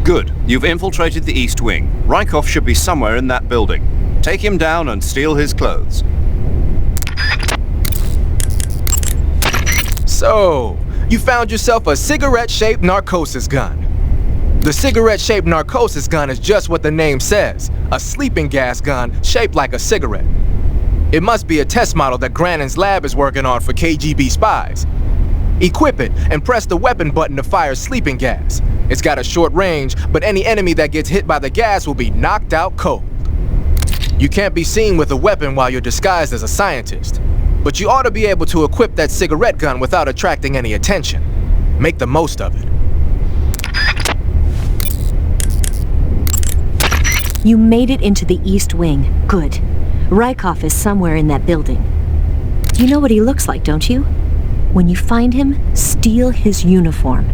Good. You've infiltrated the East Wing. Rykov should be somewhere in that building. Take him down and steal his clothes. So, you found yourself a cigarette-shaped narcosis gun. The cigarette-shaped narcosis gun is just what the name says, a sleeping gas gun shaped like a cigarette. It must be a test model that Grannon's lab is working on for KGB spies. Equip it and press the weapon button to fire sleeping gas. It's got a short range, but any enemy that gets hit by the gas will be knocked out cold. You can't be seen with a weapon while you're disguised as a scientist, but you ought to be able to equip that cigarette gun without attracting any attention. Make the most of it. You made it into the East Wing. Good. Rykov is somewhere in that building. You know what he looks like, don't you? When you find him, steal his uniform.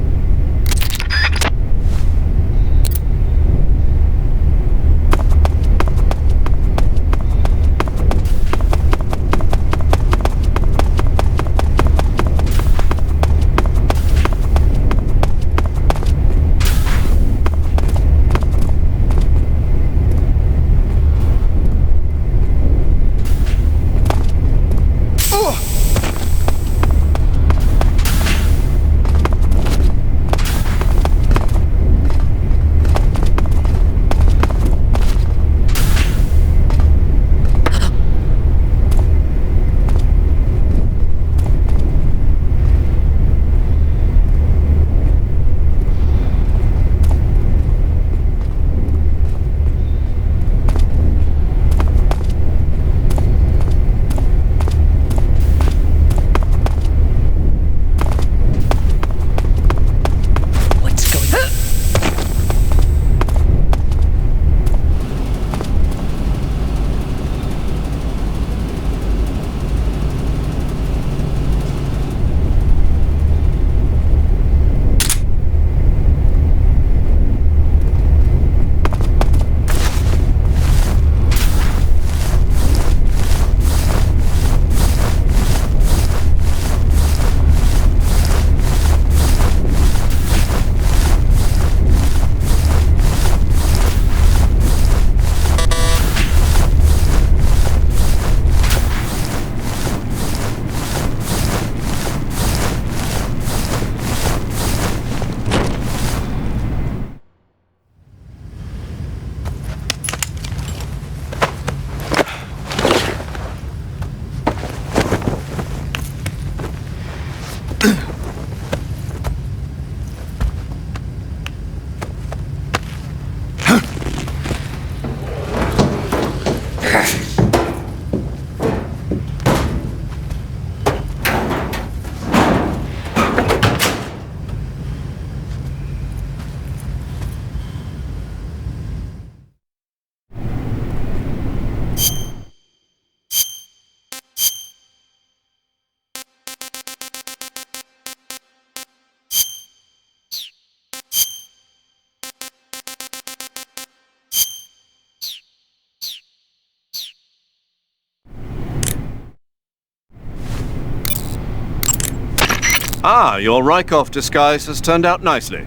Ah, your Rykov disguise has turned out nicely.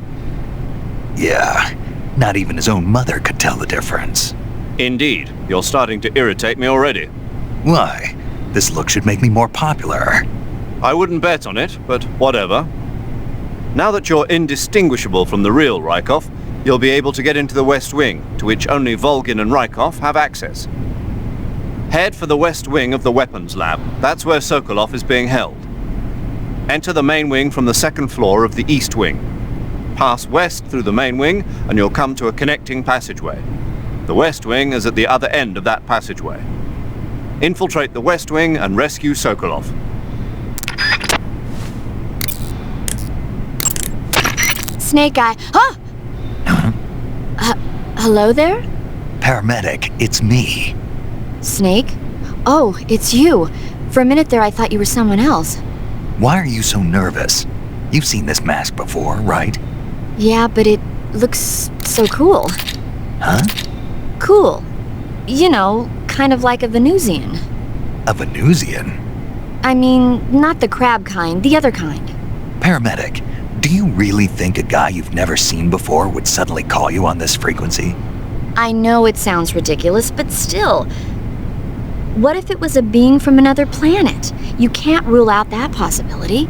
Yeah, not even his own mother could tell the difference. Indeed. You're starting to irritate me already. Why? This look should make me more popular. I wouldn't bet on it, but whatever. Now that you're indistinguishable from the real Rykov, you'll be able to get into the West Wing, to which only Volgin and Rykov have access. Head for the West Wing of the Weapons Lab. That's where Sokolov is being held. Enter the main wing from the second floor of the East Wing. Pass west through the main wing, and you'll come to a connecting passageway. The West Wing is at the other end of that passageway. Infiltrate the West Wing and rescue Sokolov. Snake Eye. Huh? Hello there? Paramedic, it's me. Snake? Oh, it's you. For a minute there, I thought you were someone else. Why are you so nervous? You've seen this mask before, right? Yeah, but it looks so cool. Huh? Cool. You know, kind of like a Venusian. A Venusian? I mean, not the crab kind, the other kind. Paramedic, Do you really think a guy you've never seen before would suddenly call you on this frequency? I know it sounds ridiculous, but still. What if it was a being from another planet? You can't rule out that possibility.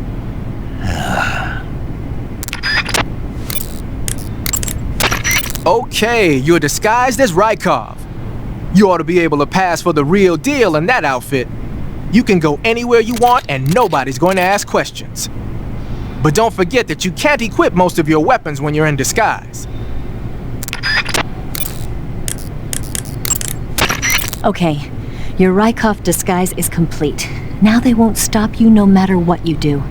Okay, you're disguised as Rykov. You ought to be able to pass for the real deal in that outfit. You can go anywhere you want and nobody's going to ask questions. But don't forget that you can't equip most of your weapons when you're in disguise. Okay, your Rykov disguise is complete. Now they won't stop you no matter what you do.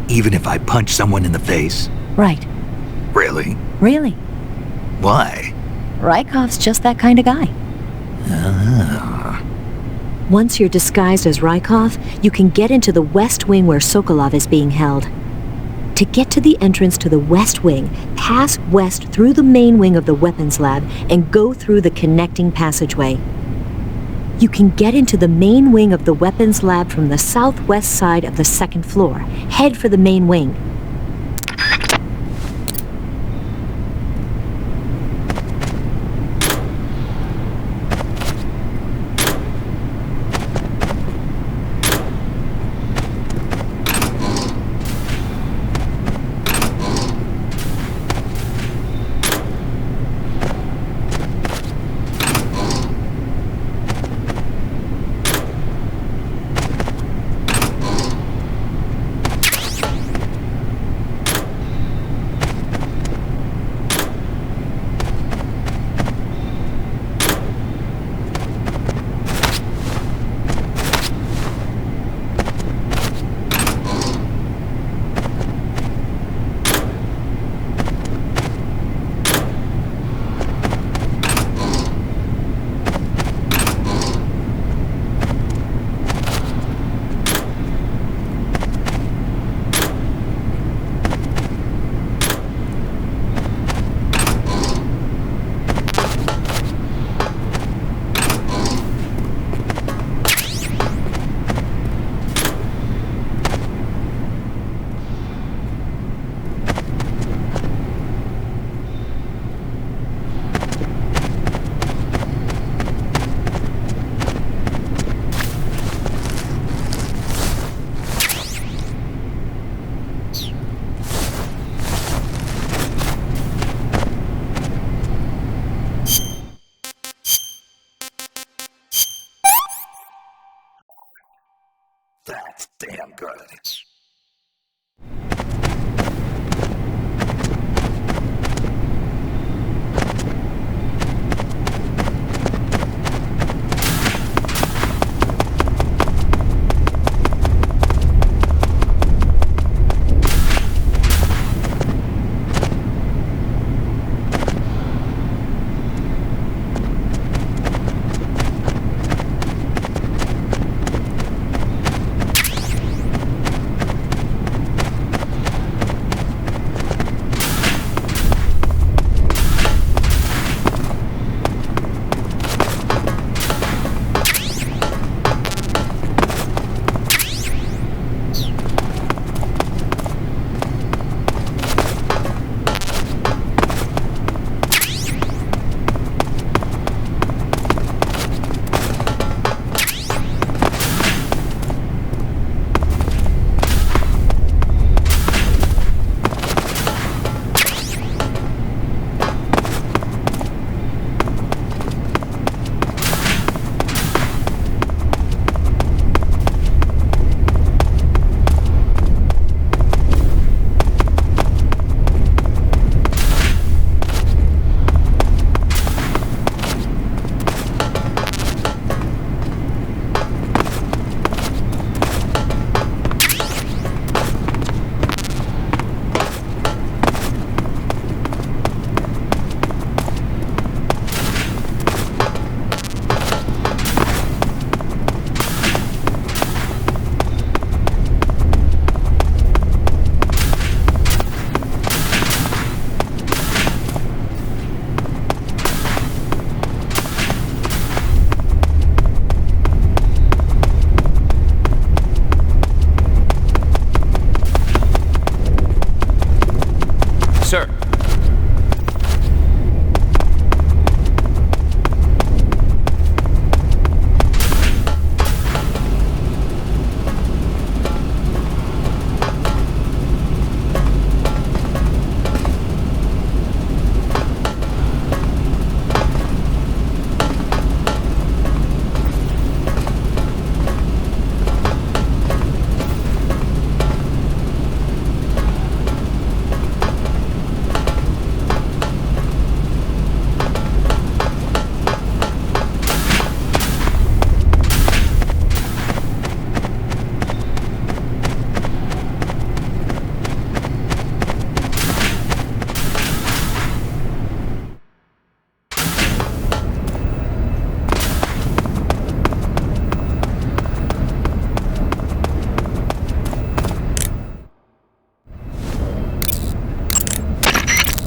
Even if I punch someone in the face? Right. Really? Really. Why? Rykov's just that kind of guy. Once you're disguised as Rykov, you can get into the West Wing where Sokolov is being held. To get to the entrance to the West Wing, pass west through the main wing of the weapons lab and go through the connecting passageway. You can get into the main wing of the weapons lab from the southwest side of the second floor. Head for the main wing. That's damn good.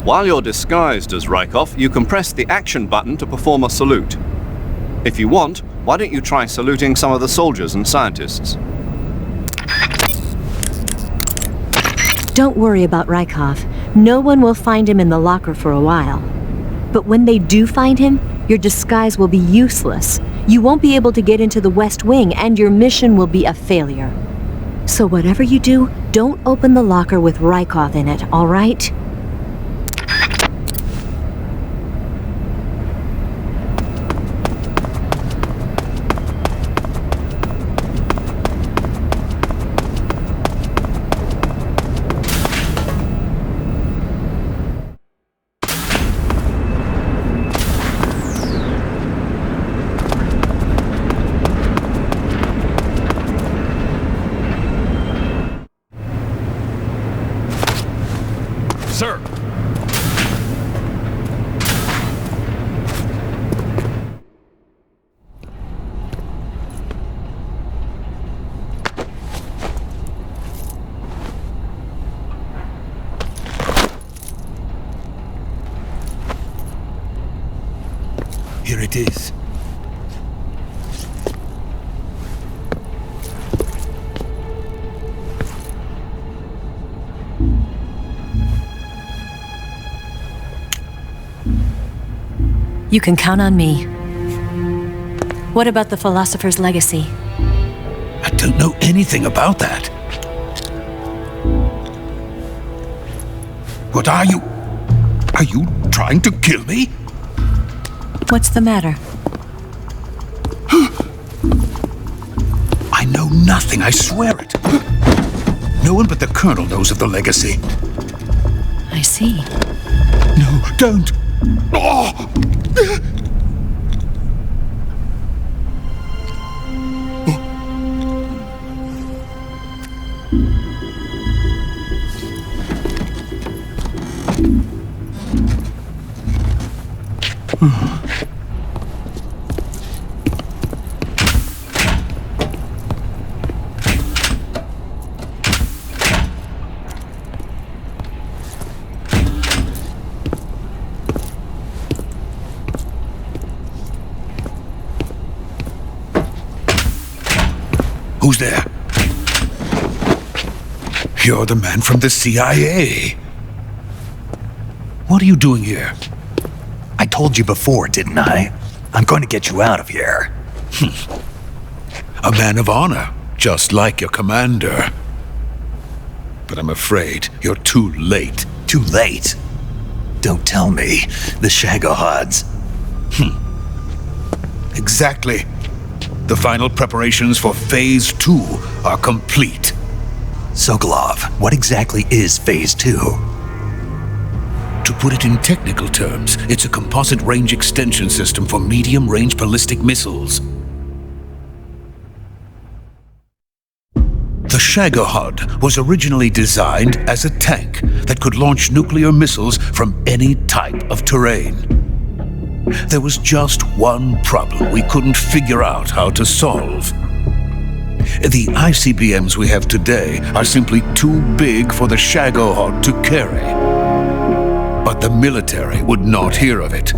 While you're disguised as Rykov, you can press the action button to perform a salute. If you want, why don't you try saluting some of the soldiers and scientists? Don't worry about Rykov. No one will find him in the locker for a while. But when they do find him, your disguise will be useless. You won't be able to get into the West Wing, and your mission will be a failure. So whatever you do, don't open the locker with Rykov in it, all right? Sir! Here it is. You can count on me. What about the philosopher's legacy? I don't know anything about that. What are you? Are you trying to kill me? What's the matter? I know nothing, I swear it. No one but the Colonel knows of the legacy. I see. No, don't! Oh! Who's there? You're the man from the CIA. What are you doing here? I told you before, didn't I? I'm going to get you out of here. A man of honor, just like your commander. But I'm afraid you're too late. Too late? Don't tell me. The Shagohods. Exactly. The final preparations for Phase 2 are complete. Sokolov, what exactly is Phase 2? To put it in technical terms, it's a composite range extension system for medium-range ballistic missiles. The Shagohod was originally designed as a tank that could launch nuclear missiles from any type of terrain. There was just one problem we couldn't figure out how to solve. The ICBMs we have today are simply too big for the Shagohod to carry. But the military would not hear of it.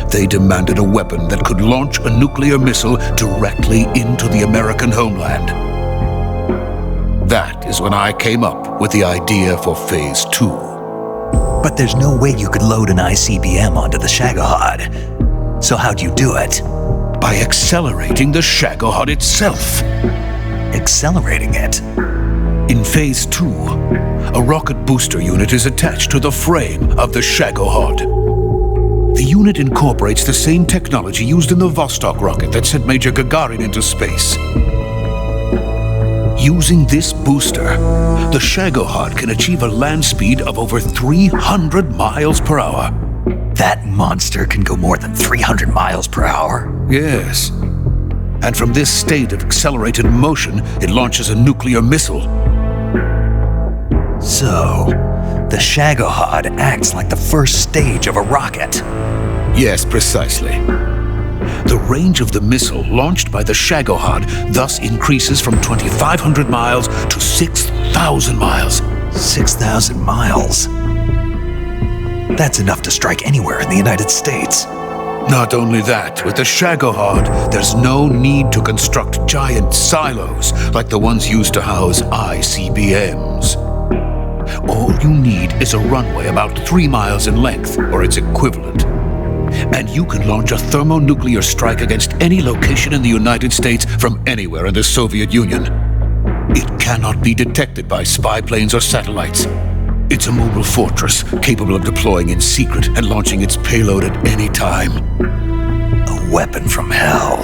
They demanded a weapon that could launch a nuclear missile directly into the American homeland. That is when I came up with the idea for Phase 2. But there's no way you could load an ICBM onto the Shagohod. So how'd you do it? By accelerating the Shagohod itself. Accelerating it? In Phase 2, a rocket booster unit is attached to the frame of the Shagohod. The unit incorporates the same technology used in the Vostok rocket that sent Major Gagarin into space. Using this booster, the Shagohod can achieve a land speed of over 300 miles per hour. That monster can go more than 300 miles per hour? Yes. And from this state of accelerated motion, it launches a nuclear missile. So, the Shagohod acts like the first stage of a rocket. Yes, precisely. The range of the missile launched by the Shagohod thus increases from 2,500 miles to 6,000 miles. 6,000 miles? That's enough to strike anywhere in the United States. Not only that, with the Shagohod, there's no need to construct giant silos like the ones used to house ICBMs. All you need is a runway about 3 miles in length, or its equivalent. And you can launch a thermonuclear strike against any location in the United States from anywhere in the Soviet Union. It cannot be detected by spy planes or satellites. It's a mobile fortress, capable of deploying in secret and launching its payload at any time. A weapon from hell.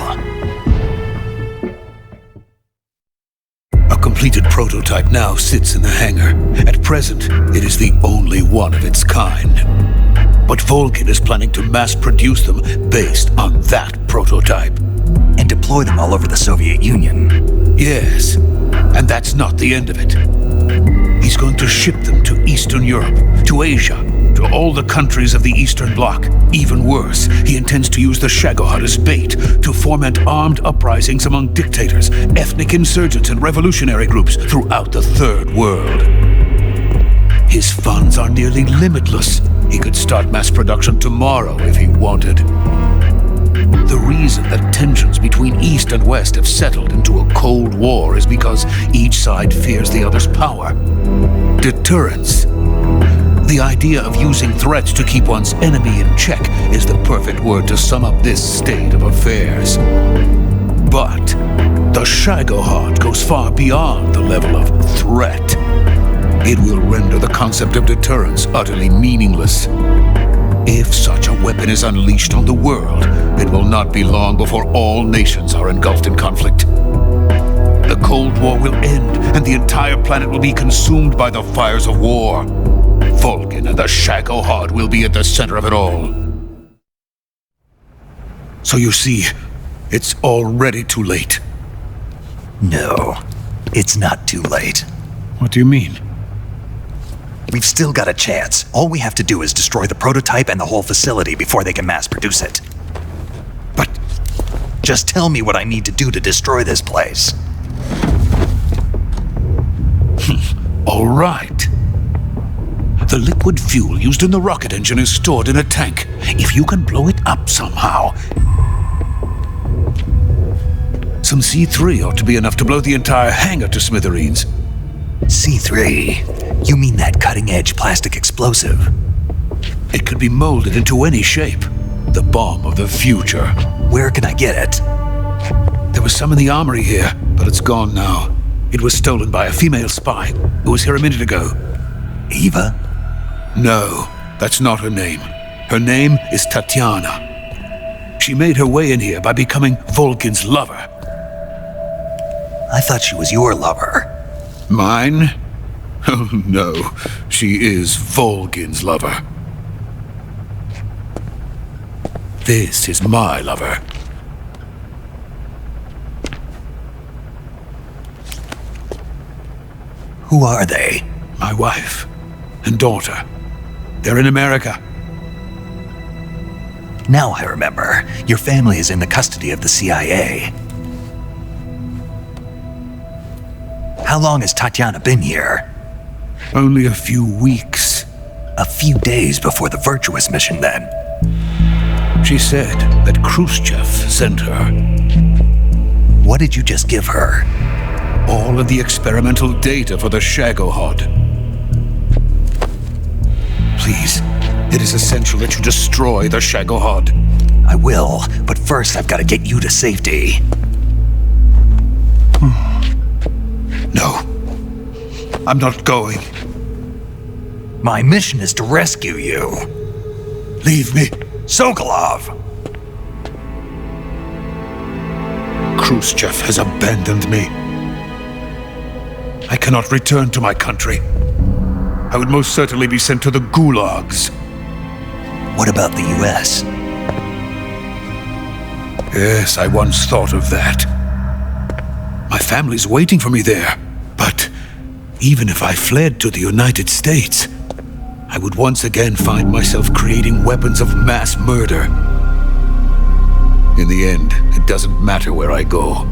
A completed prototype now sits in the hangar. At present, it is the only one of its kind. But Volgin is planning to mass produce them based on that prototype. And deploy them all over the Soviet Union. Yes, and that's not the end of it. He's going to ship them to Eastern Europe, to Asia, to all the countries of the Eastern Bloc. Even worse, he intends to use the Shagohod as bait to foment armed uprisings among dictators, ethnic insurgents, and revolutionary groups throughout the Third World. His funds are nearly limitless. He could start mass production tomorrow if he wanted. The reason that tensions between East and West have settled into a Cold War is because each side fears the other's power. Deterrence. The idea of using threats to keep one's enemy in check is the perfect word to sum up this state of affairs. But the Shagohod goes far beyond the level of threat. It will render the concept of deterrence utterly meaningless. If such a weapon is unleashed on the world, it will not be long before all nations are engulfed in conflict. The Cold War will end, and the entire planet will be consumed by the fires of war. Volgin and the Shagohod will be at the center of it all. So you see, it's already too late. No, it's not too late. What do you mean? We've still got a chance. All we have to do is destroy the prototype and the whole facility before they can mass produce it. But just tell me what I need to do to destroy this place. all right. The liquid fuel used in the rocket engine is stored in a tank. If you can blow it up somehow, some C3 ought to be enough to blow the entire hangar to smithereens. C3? You mean that cutting-edge plastic explosive? It could be molded into any shape. The bomb of the future. Where can I get it? There was some in the armory here, but it's gone now. It was stolen by a female spy who was here a minute ago. Eva? No, that's not her name. Her name is Tatiana. She made her way in here by becoming Volgin's lover. I thought she was your lover. Mine? Oh no, she is Volgin's lover. This is my lover. Who are they? My wife and daughter. They're in America. Now I remember. Your family is in the custody of the CIA. How long has Tatiana been here? Only a few weeks. A few days before the Virtuous mission, then. She said that Khrushchev sent her. What did you just give her? All of the experimental data for the Shagohod. Please, it is essential that you destroy the Shagohod. I will, but first I've got to get you to safety. No, I'm not going. My mission is to rescue you. Leave me. Sokolov! Khrushchev has abandoned me. I cannot return to my country. I would most certainly be sent to the gulags. What about the US? Yes, I once thought of that. My family's waiting for me there. But even if I fled to the United States, I would once again find myself creating weapons of mass murder. In the end, it doesn't matter where I go.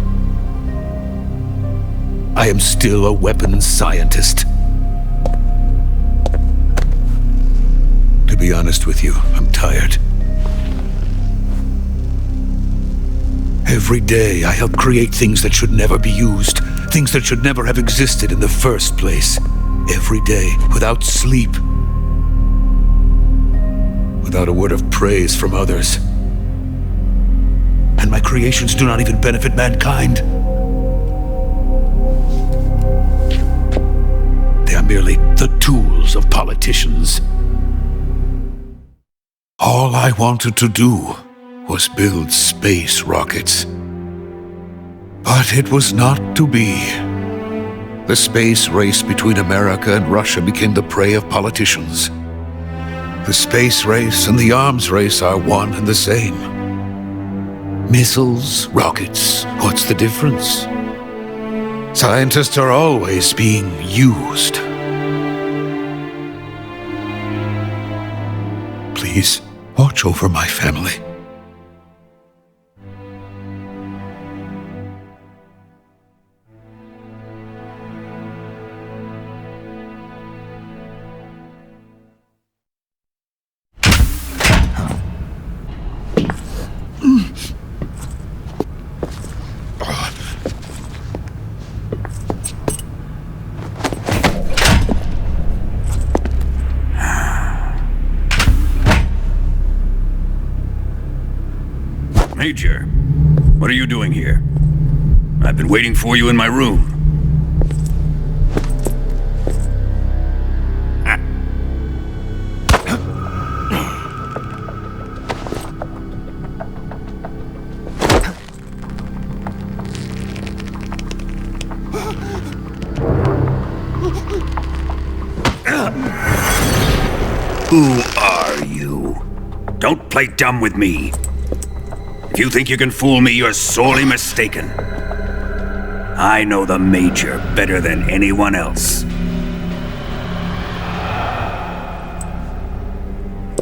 I am still a weapons scientist. To be honest with you, I'm tired. Every day I help create things that should never be used, things that should never have existed in the first place. Every day, without sleep, without a word of praise from others. And my creations do not even benefit mankind. They are merely the tools of politicians. All I wanted to do was build space rockets. But it was not to be. The space race between America and Russia became the prey of politicians. The space race and the arms race are one and the same. Missiles, rockets, what's the difference? Scientists are always being used. Please, watch over my family. Major, what are you doing here? I've been waiting for you in my room. Who are you? Don't play dumb with me. If you think you can fool me, you're sorely mistaken. I know the Major better than anyone else.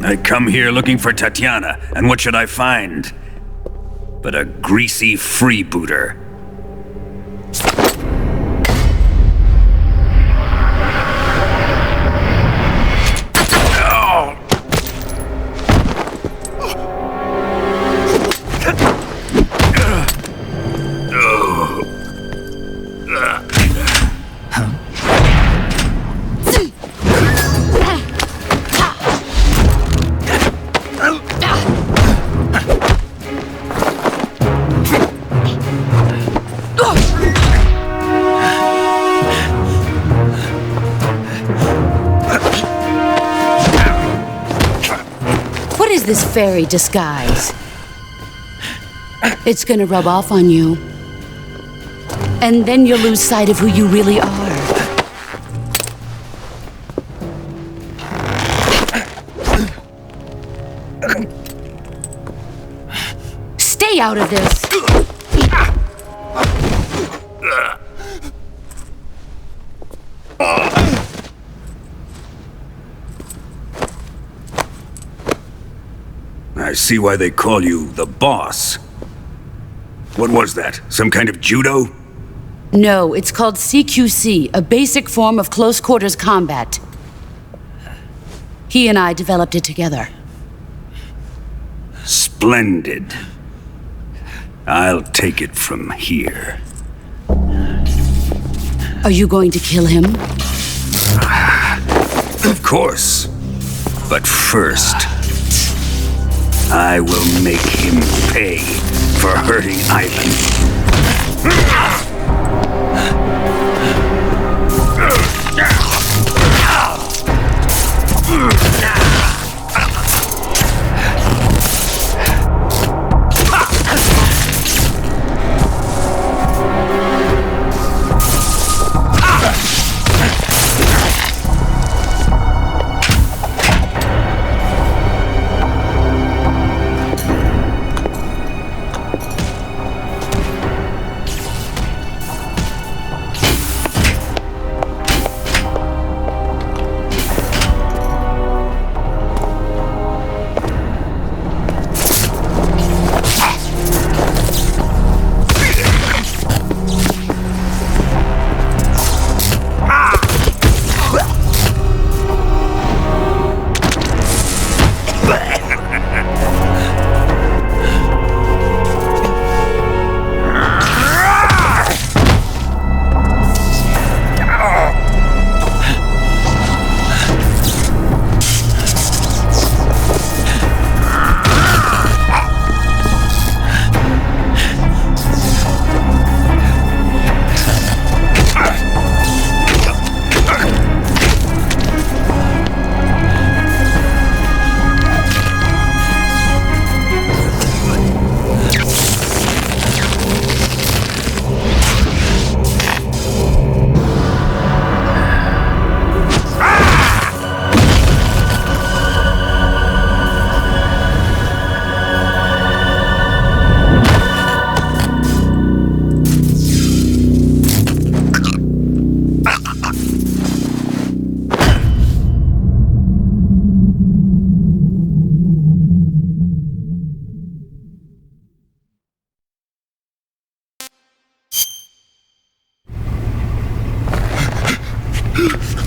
I come here looking for Tatiana, and what should I find? But a greasy freebooter. This fairy disguise. It's gonna rub off on you. And then you'll lose sight of who you really are. Stay out of this! I see why they call you the boss. What was that? Some kind of judo? No, it's called CQC, a basic form of close quarters combat. He and I developed it together. Splendid. I'll take it from here. Are you going to kill him? Of course. But first, I will make him pay for hurting Ivan.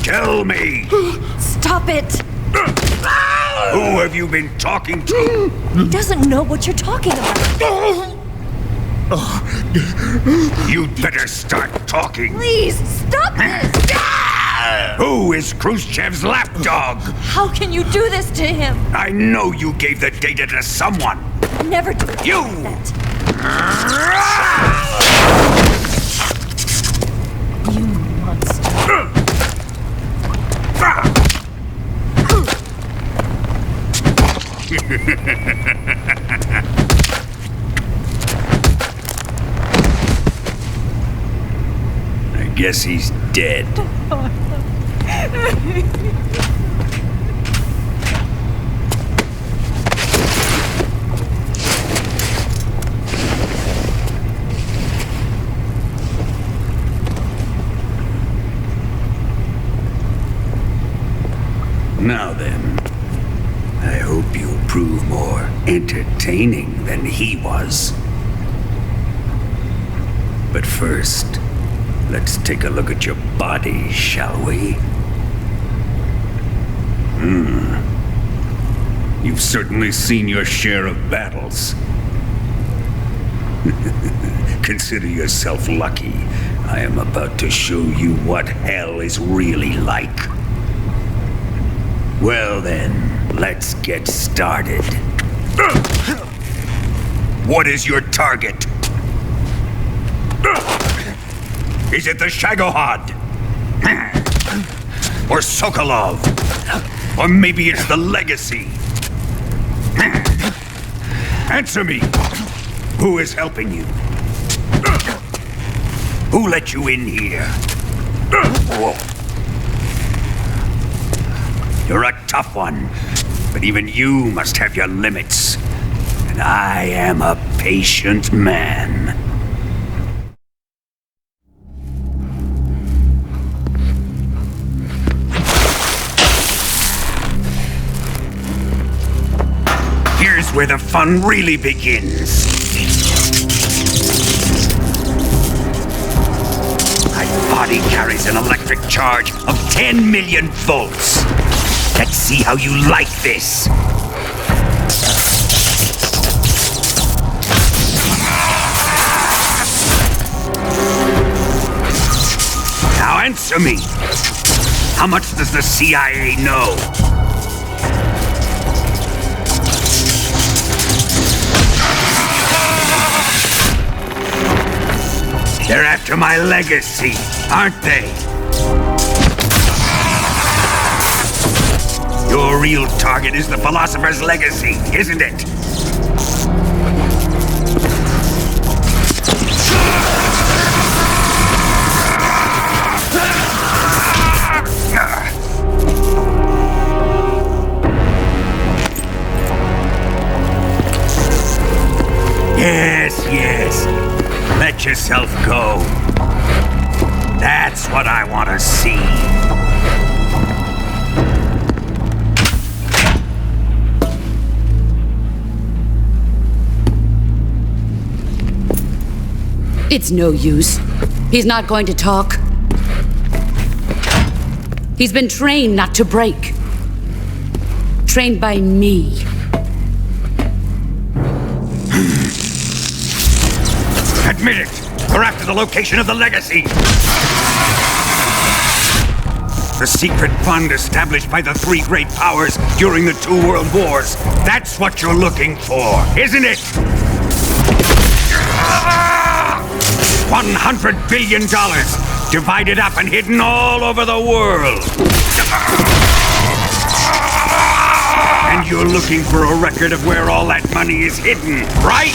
Tell me! Stop it! Who have you been talking to? He doesn't know what you're talking about. You'd better start talking. Please, stop this! Who is Khrushchev's lapdog? How can you do this to him? I know you gave the data to someone. Never do You! that. You monster. I guess he's dead. Now then, I hope you'll prove more entertaining than he was. But first, let's take a look at your body, shall we? You've certainly seen your share of battles. Consider yourself lucky. I am about to show you what hell is really like. Well then, let's get started. What is your target? Is it the Shagohod? Or Sokolov? Or maybe it's the Legacy? Answer me! Who is helping you? Who let you in here? You're a tough one, but even you must have your limits. And I am a patient man. Here's where the fun really begins. My body carries an electric charge of 10 million volts. Let's see how you like this. Now answer me. How much does the CIA know? They're after my legacy, aren't they? Your real target is the Philosopher's Legacy, isn't it? Yes. Let yourself go. That's what I want to see. It's no use. He's not going to talk. He's been trained not to break. Trained by me. Admit it! We're after the location of the Legacy! The secret fund established by the three great powers during the 2 world wars. That's what you're looking for, isn't it? $100 billion, divided up and hidden all over the world. And you're looking for a record of where all that money is hidden, right?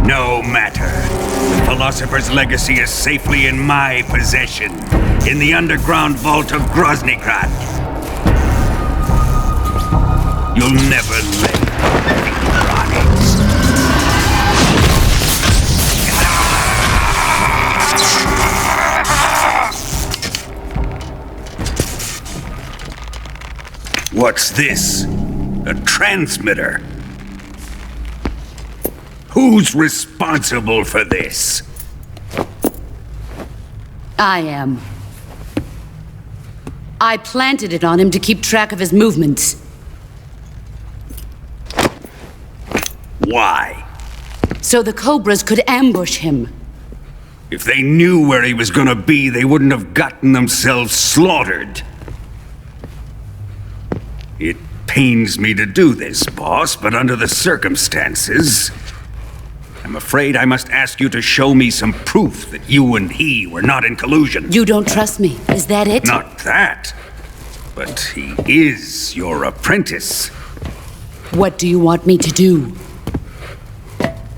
No matter. The Philosopher's Legacy is safely in my possession, in the underground vault of Groznygrad. You'll never live on it. What's this? A transmitter? Who's responsible for this? I am. I planted it on him to keep track of his movements. Why? So the Cobras could ambush him. If they knew where he was gonna be, they wouldn't have gotten themselves slaughtered. It pains me to do this, boss, but under the circumstances, I'm afraid I must ask you to show me some proof that you and he were not in collusion. You don't trust me, is that it? Not that, but he is your apprentice. What do you want me to do?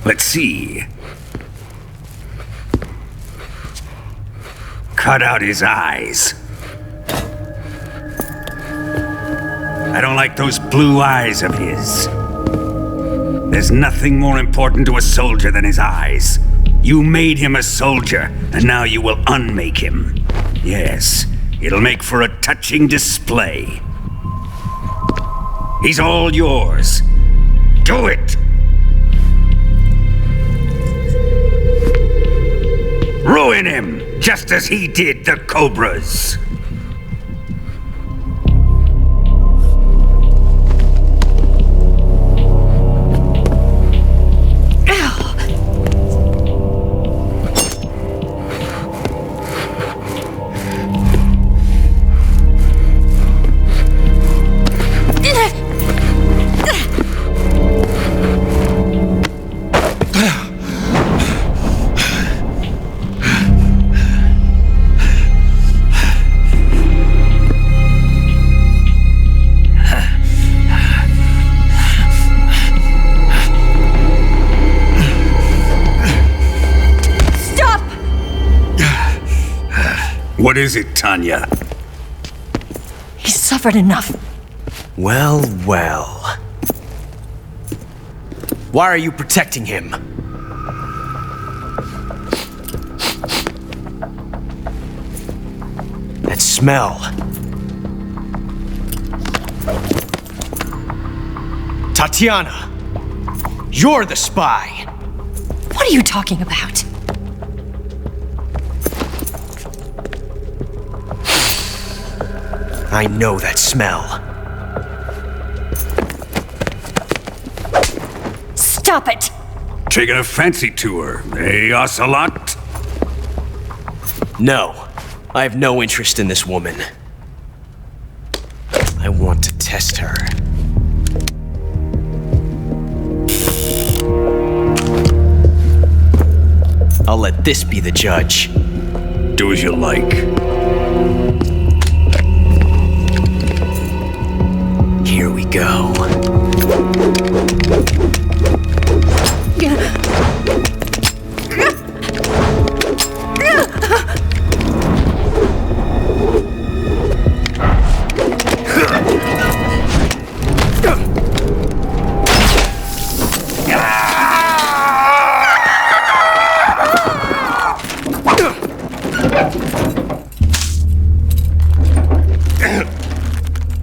Let's see. Cut out his eyes. I don't like those blue eyes of his. There's nothing more important to a soldier than his eyes. You made him a soldier, and now you will unmake him. Yes, it'll make for a touching display. He's all yours. Do it! Ruin him, just as he did the Cobras. What is it, Tanya? He's suffered enough. Well, well. Why are you protecting him? That smell. Tatiana! You're the spy! What are you talking about? I know that smell. Stop it! Taking a fancy to her, eh, Ocelot? No, I have no interest in this woman. I want to test her. I'll let this be the judge. Do as you like. Here we go.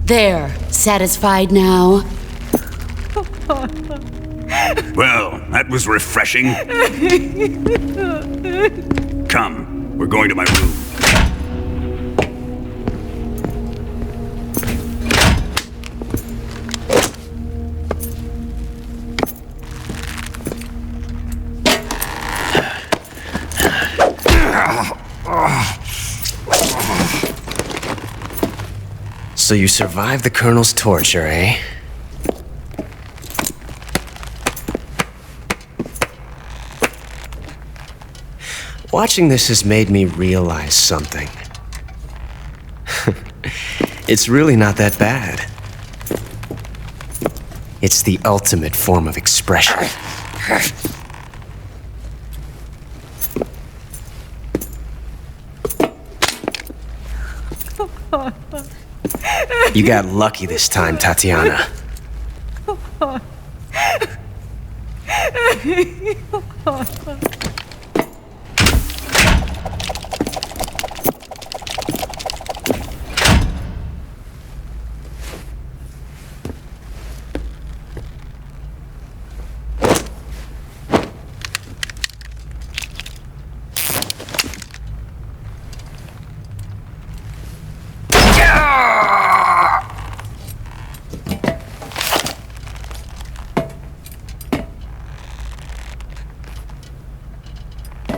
There, satisfied now? Well, that was refreshing. Come, we're going to my room. So you survived the Colonel's torture, eh? Watching this has made me realize something. It's really not that bad. It's the ultimate form of expression. You got lucky this time, Tatiana.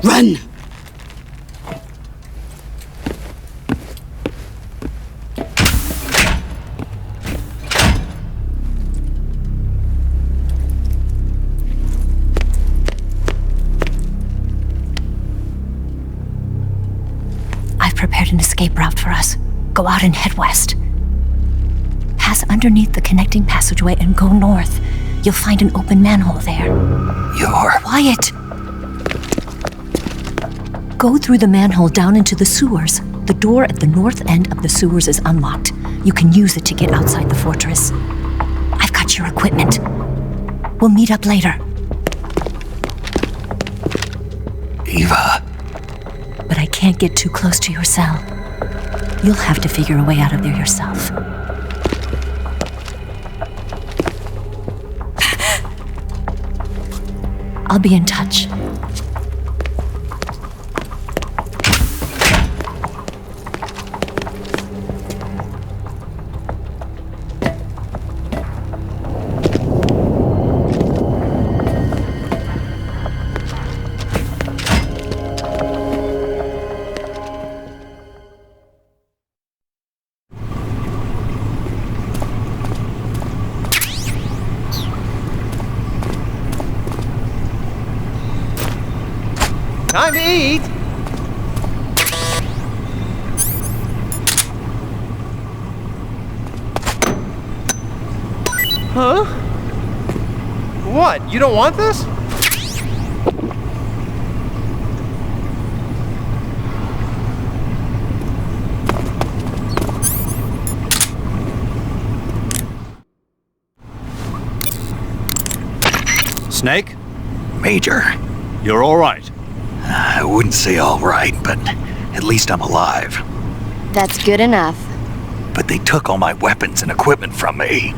Run! I've prepared an escape route for us. Go out and head west. Pass underneath the connecting passageway and go north. You'll find an open manhole there. You're... Quiet! Go through the manhole down into the sewers. The door at the north end of the sewers is unlocked. You can use it to get outside the fortress. I've got your equipment. We'll meet up later. Eva. But I can't get too close to your cell. You'll have to figure a way out of there yourself. I'll be in touch. Time to eat! Huh? What? You don't want this? Snake, Major. you're all right. I wouldn't say all right, but at least I'm alive. That's good enough. But they took all my weapons and equipment from me.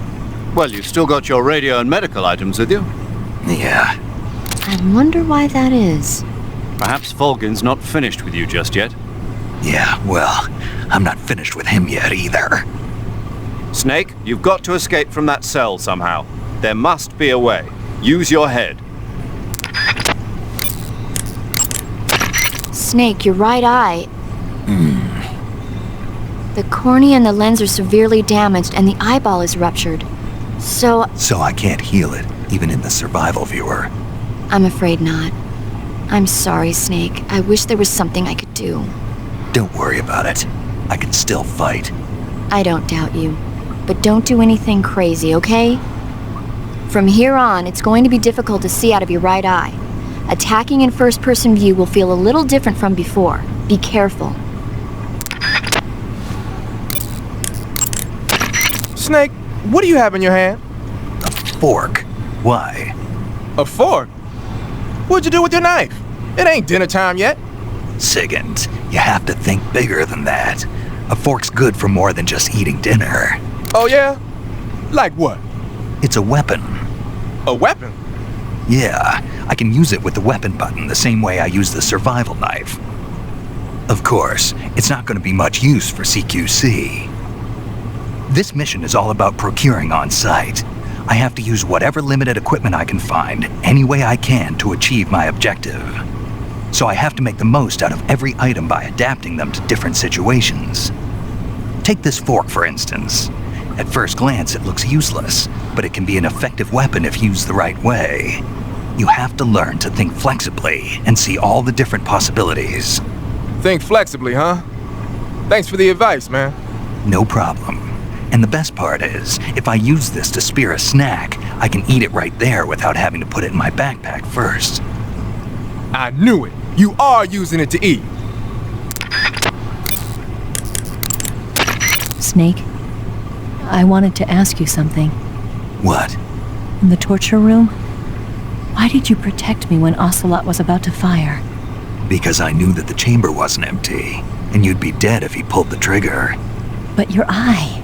Well, you've still got your radio and medical items with you. Yeah. I wonder why that is. Perhaps Volgin's not finished with you just yet. Yeah, well, I'm not finished with him yet either. Snake, you've got to escape from that cell somehow. There must be a way. Use your head. Snake, your right eye. The cornea and the lens are severely damaged and the eyeball is ruptured. So, I can't heal it, even in the survival viewer. I'm afraid not. I'm sorry, Snake. I wish there was something I could do. Don't worry about it. I can still fight. I don't doubt you. But don't do anything crazy, okay? From here on, it's going to be difficult to see out of your right eye. Attacking in first-person view will feel a little different from before. Be careful. Snake, what do you have in your hand? A fork. Why? A fork? What'd you do with your knife? It ain't dinner time yet. Sigint, you have to think bigger than that. A fork's good for more than just eating dinner. Oh yeah? Like what? It's a weapon. A weapon? Yeah, I can use it with the weapon button the same way I use the survival knife. Of course, it's not going to be much use for CQC. This mission is all about procuring on site. I have to use whatever limited equipment I can find, any way I can to achieve my objective. So I have to make the most out of every item by adapting them to different situations. Take this fork, for instance. At first glance, it looks useless, but it can be an effective weapon if used the right way. You have to learn to think flexibly and see all the different possibilities. Think flexibly, huh? Thanks for the advice, man. No problem. And the best part is, if I use this to spear a snack, I can eat it right there without having to put it in my backpack first. I knew it. You are using it to eat. Snake, I wanted to ask you something. What? In the torture room, why did you protect me when Ocelot was about to fire? Because I knew that the chamber wasn't empty, and you'd be dead if he pulled the trigger. But your eye...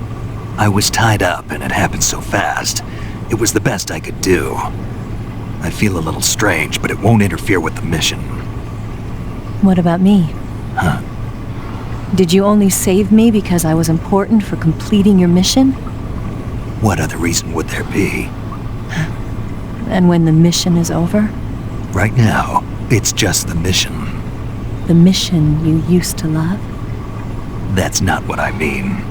I was tied up and it happened so fast. It was the best I could do. I feel a little strange, but it won't interfere with the mission. What about me? Huh? Did you only save me because I was important for completing your mission? What other reason would there be? And when the mission is over? Right now, it's just the mission. The mission you used to love? That's not what I mean.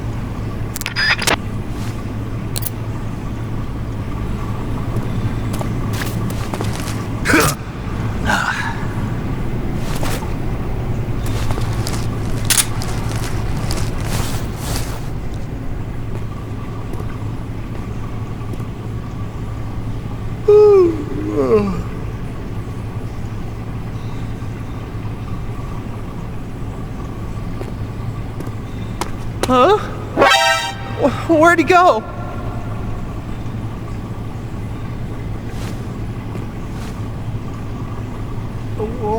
Huh? Where'd he go?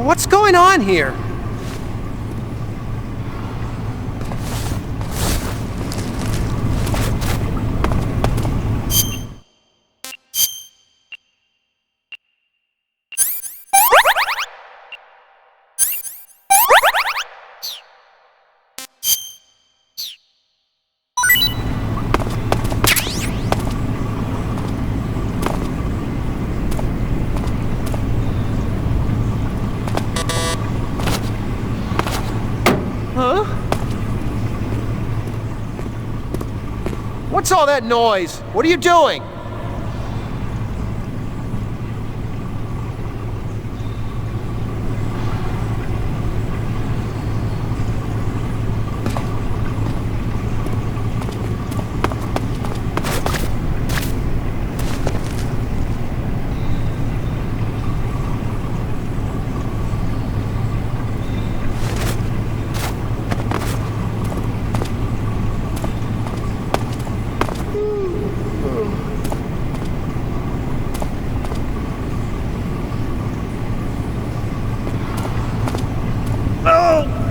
What's going on here? Huh? What's all that noise? What are you doing?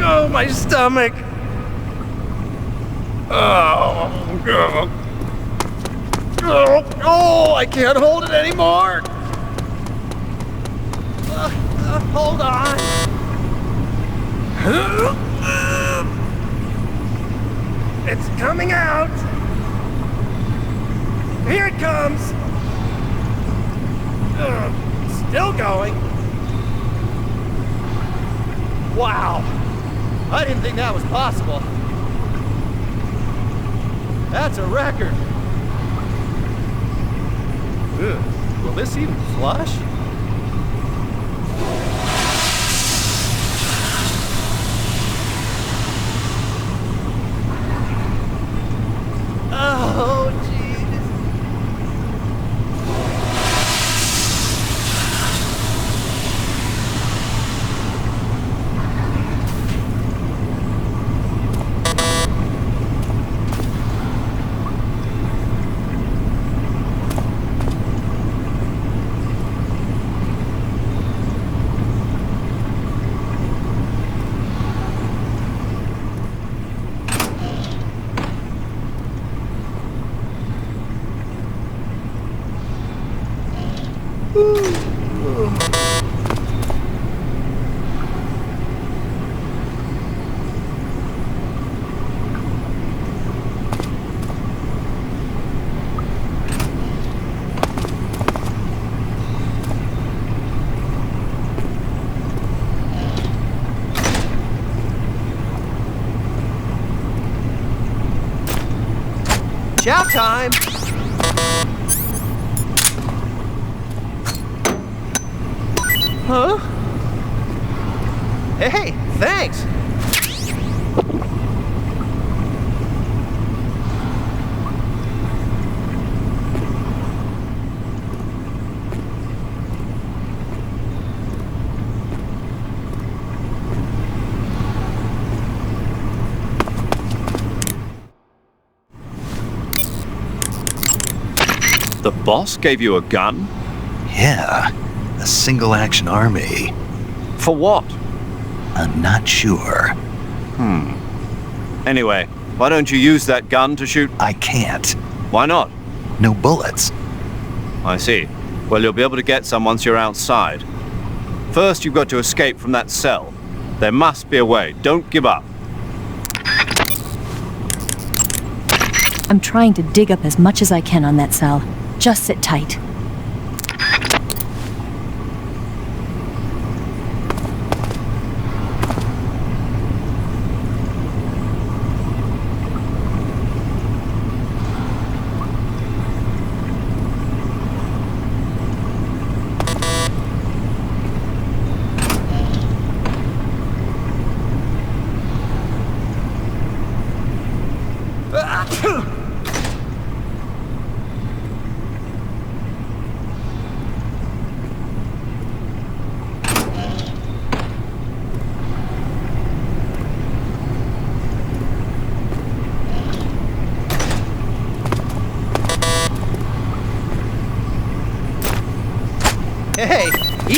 Oh, my stomach. Oh, I can't hold it anymore. Hold on. It's coming out. Here it comes. Still going. Wow. I didn't think that was possible. That's a record. Ugh. Will this even flush? Oh, jeez. Chow time! Huh? Hey, thanks! The boss gave you a gun? Yeah, a single-action army. For what? I'm not sure. Anyway, why don't you use that gun to shoot? I can't. Why not? No bullets. I see. Well, you'll be able to get some once you're outside. First, you've got to escape from that cell. There must be a way. Don't give up. I'm trying to dig up as much as I can on that cell. Just sit tight.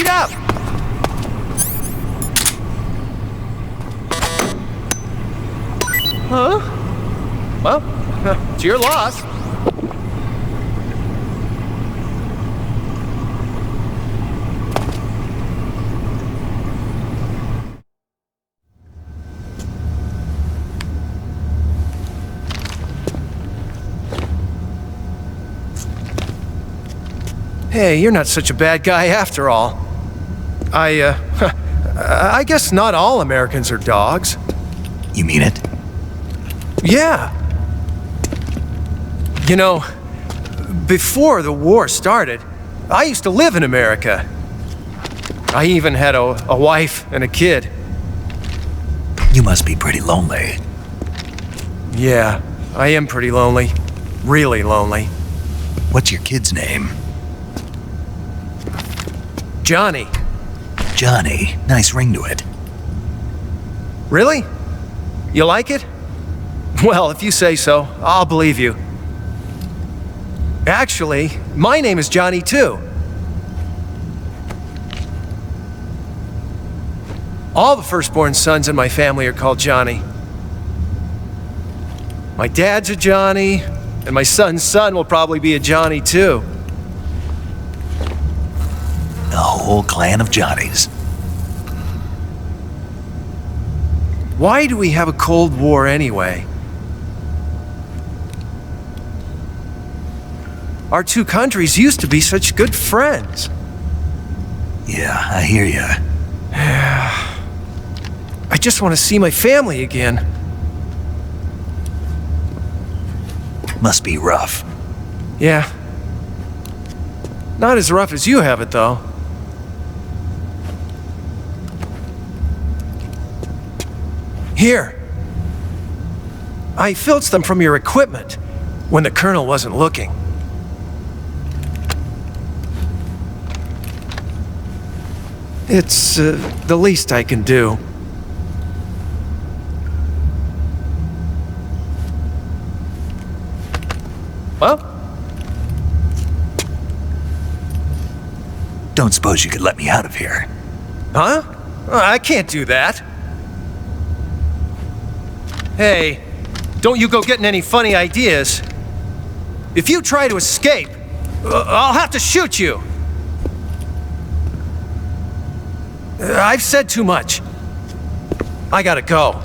Hurry up! Huh? Well, it's your loss. Hey, you're not such a bad guy after all. I guess not all Americans are dogs. You mean it? Yeah. You know, before the war started, I used to live in America. I even had a wife and a kid. You must be pretty lonely. Yeah, I am pretty lonely. Really lonely. What's your kid's name? Johnny. Johnny. Nice ring to it. Really? You like it? Well, if you say so, I'll believe you. Actually, my name is Johnny too. All the firstborn sons in my family are called Johnny. My dad's a Johnny, and my son's son will probably be a Johnny too. A whole clan of Johnnies. Why do we have a Cold War anyway? Our two countries used to be such good friends. Yeah, I hear ya. I just want to see my family again. Must be rough. Yeah. Not as rough as you have it, though. Here. I filched them from your equipment when the Colonel wasn't looking. It's the least I can do. Well? Don't suppose you could let me out of here? Huh? I can't do that. Hey, don't you go getting any funny ideas. If you try to escape, I'll have to shoot you. I've said too much. I gotta go.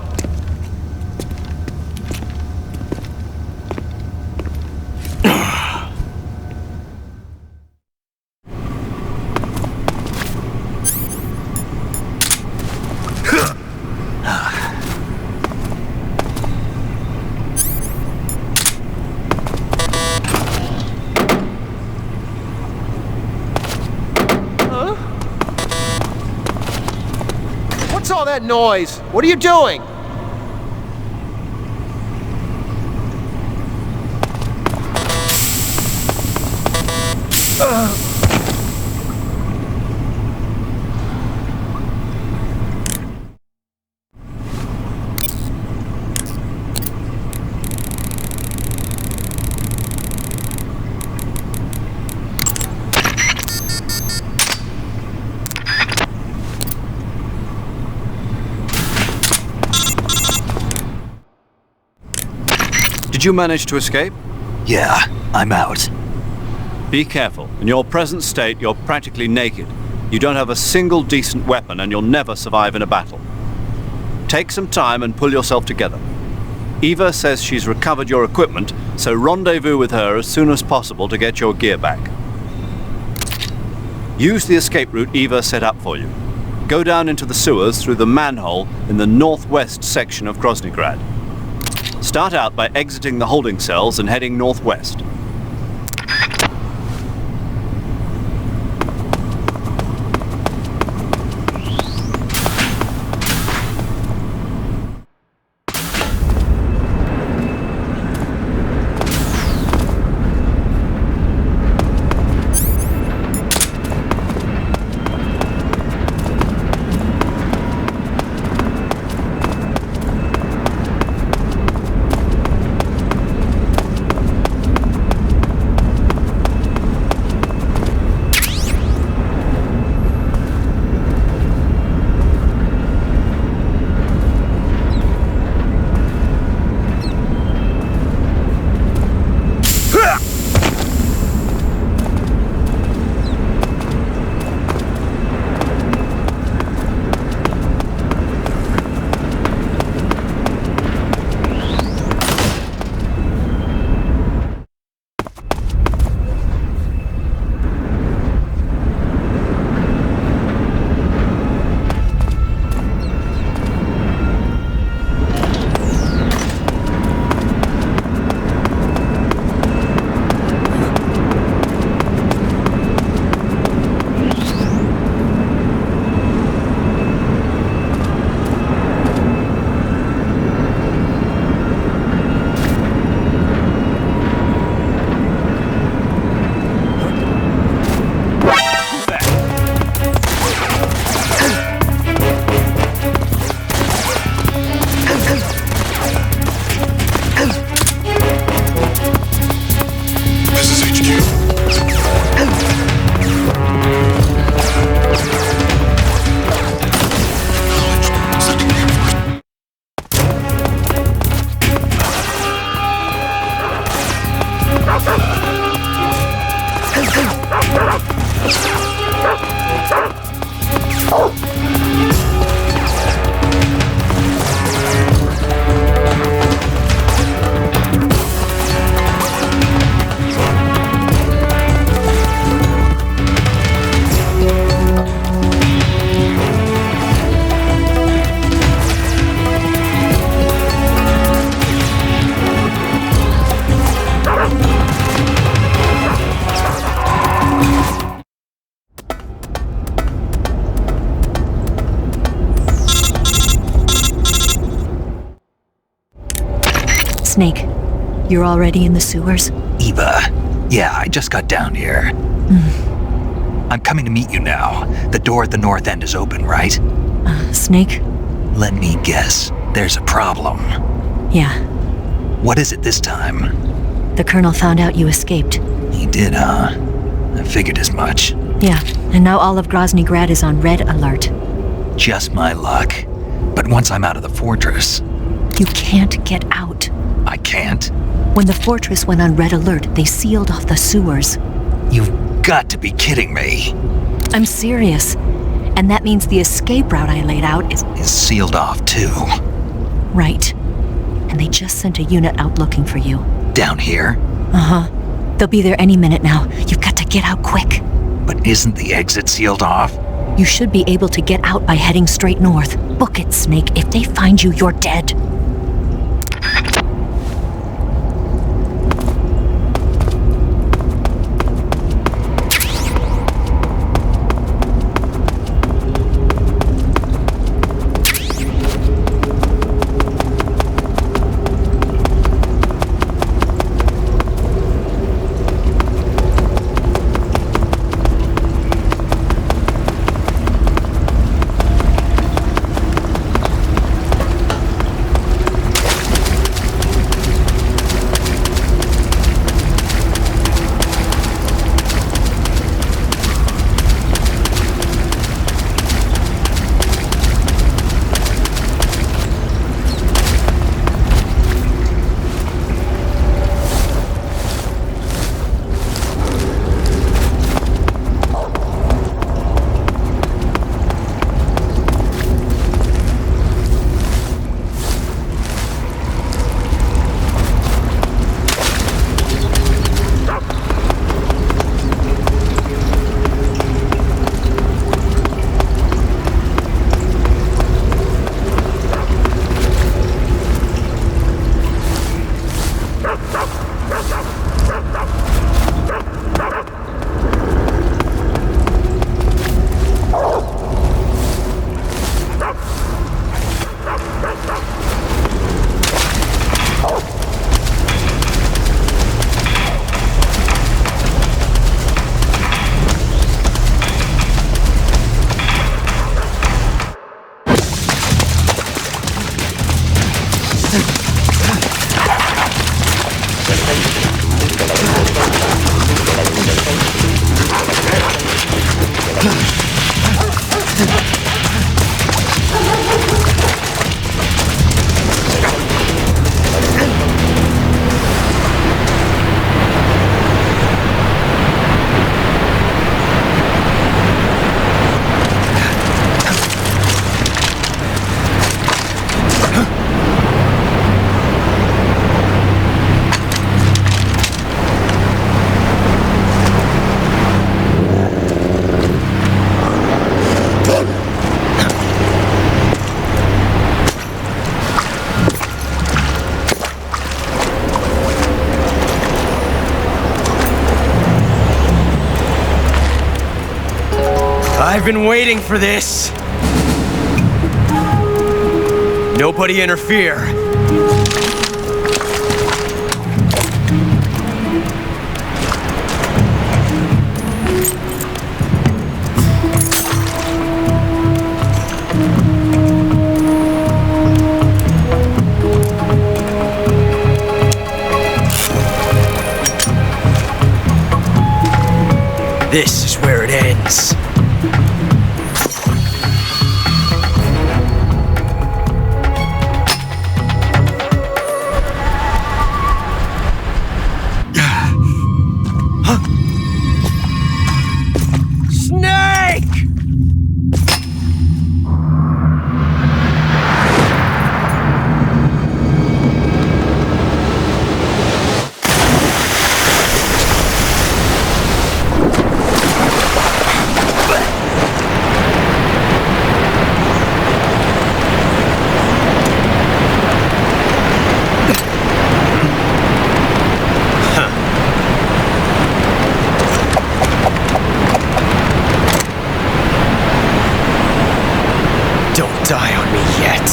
What's all that noise? What are you doing? Did you manage to escape? Yeah, I'm out. Be careful. In your present state, you're practically naked. You don't have a single decent weapon, and you'll never survive in a battle. Take some time and pull yourself together. Eva says she's recovered your equipment, so rendezvous with her as soon as possible to get your gear back. Use the escape route Eva set up for you. Go down into the sewers through the manhole in the northwest section of Groznygrad. Start out by exiting the holding cells and heading northwest. Snake, you're already in the sewers? Eva, yeah, I just got down here. I'm coming to meet you now. The door at the north end is open, right? Snake? Let me guess. There's a problem. Yeah. What is it this time? The Colonel found out you escaped. He did, huh? I figured as much. Yeah, and now all of Grozny Grad is on red alert. Just my luck. But once I'm out of the fortress... You can't get out. I can't? When the fortress went on red alert, they sealed off the sewers. You've got to be kidding me. I'm serious. And that means the escape route I laid out is sealed off, too. Right. And they just sent a unit out looking for you. Down here? Uh-huh. They'll be there any minute now. You've got to get out quick. But isn't the exit sealed off? You should be able to get out by heading straight north. Book it, Snake. If they find you, you're dead. I've been waiting for this. Nobody interfere. This is where it ends. Die on me yet.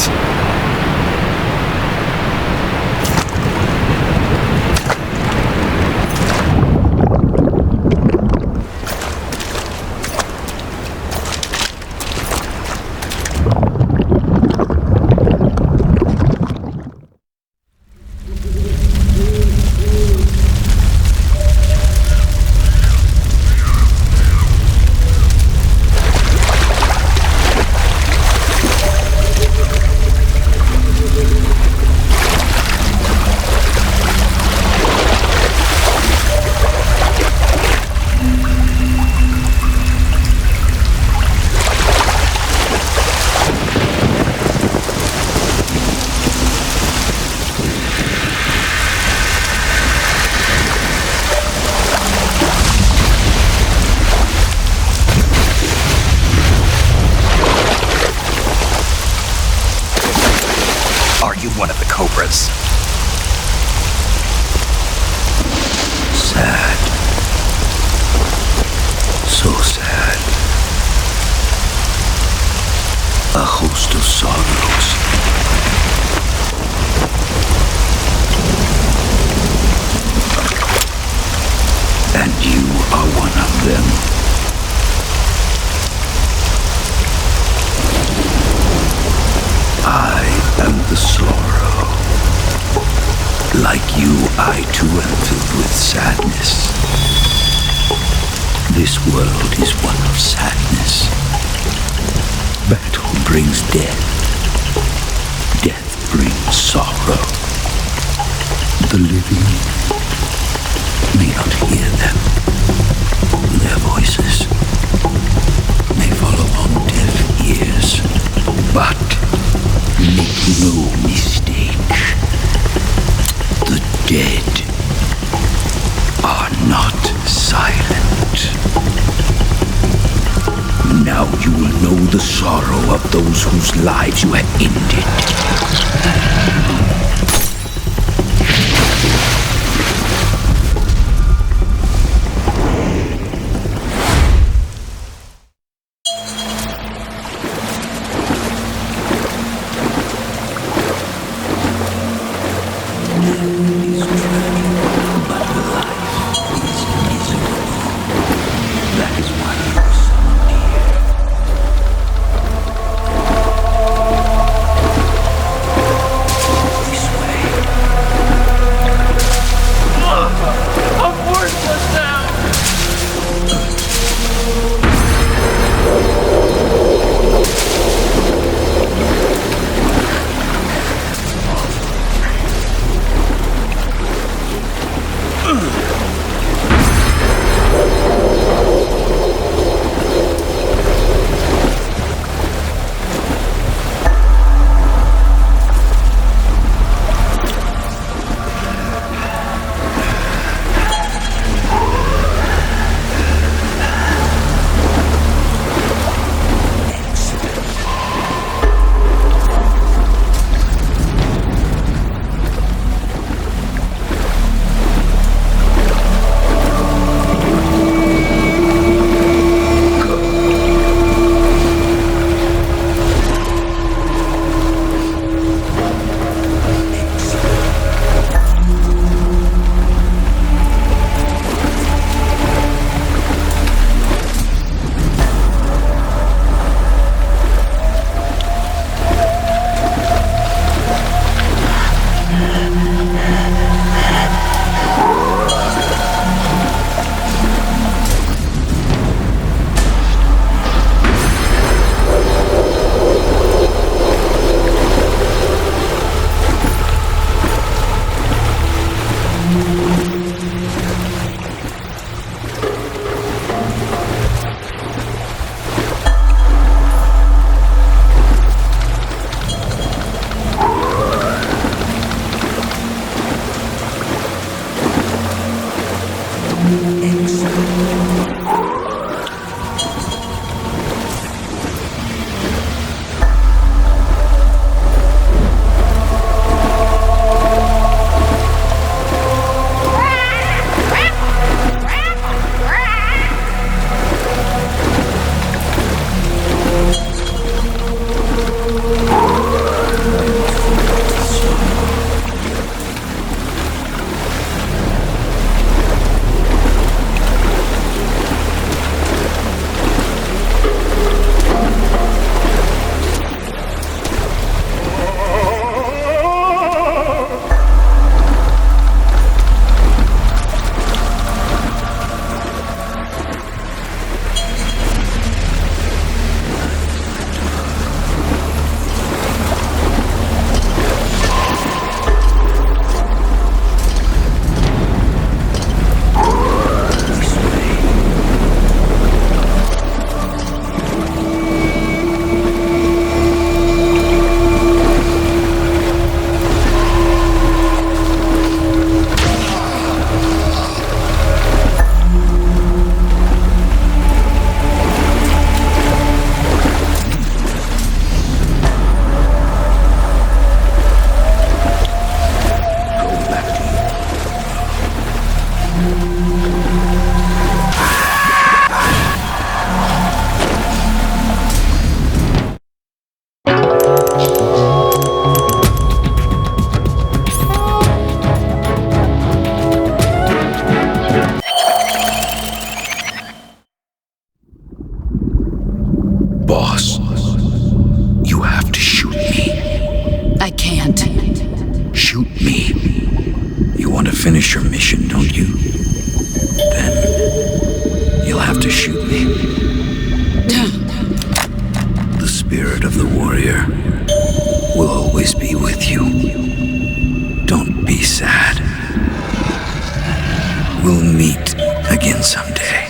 you one of the cobras. Sad. So sad. A host of sorrows. And you are one of them. I am the sorrow. Like you, I too am filled with sadness. This world is one of sadness. Battle brings death. Death brings sorrow. The living may not hear them. Their voices may fall upon deaf ears. But make no mistake, the dead are not silent. Now you will know the sorrow of those whose lives you have ended. boss. You have to shoot me. I can't. Shoot me. You want to finish your mission, don't you? Then you'll have to shoot me. The spirit of the warrior will always be with you. Don't be sad. We'll meet again someday.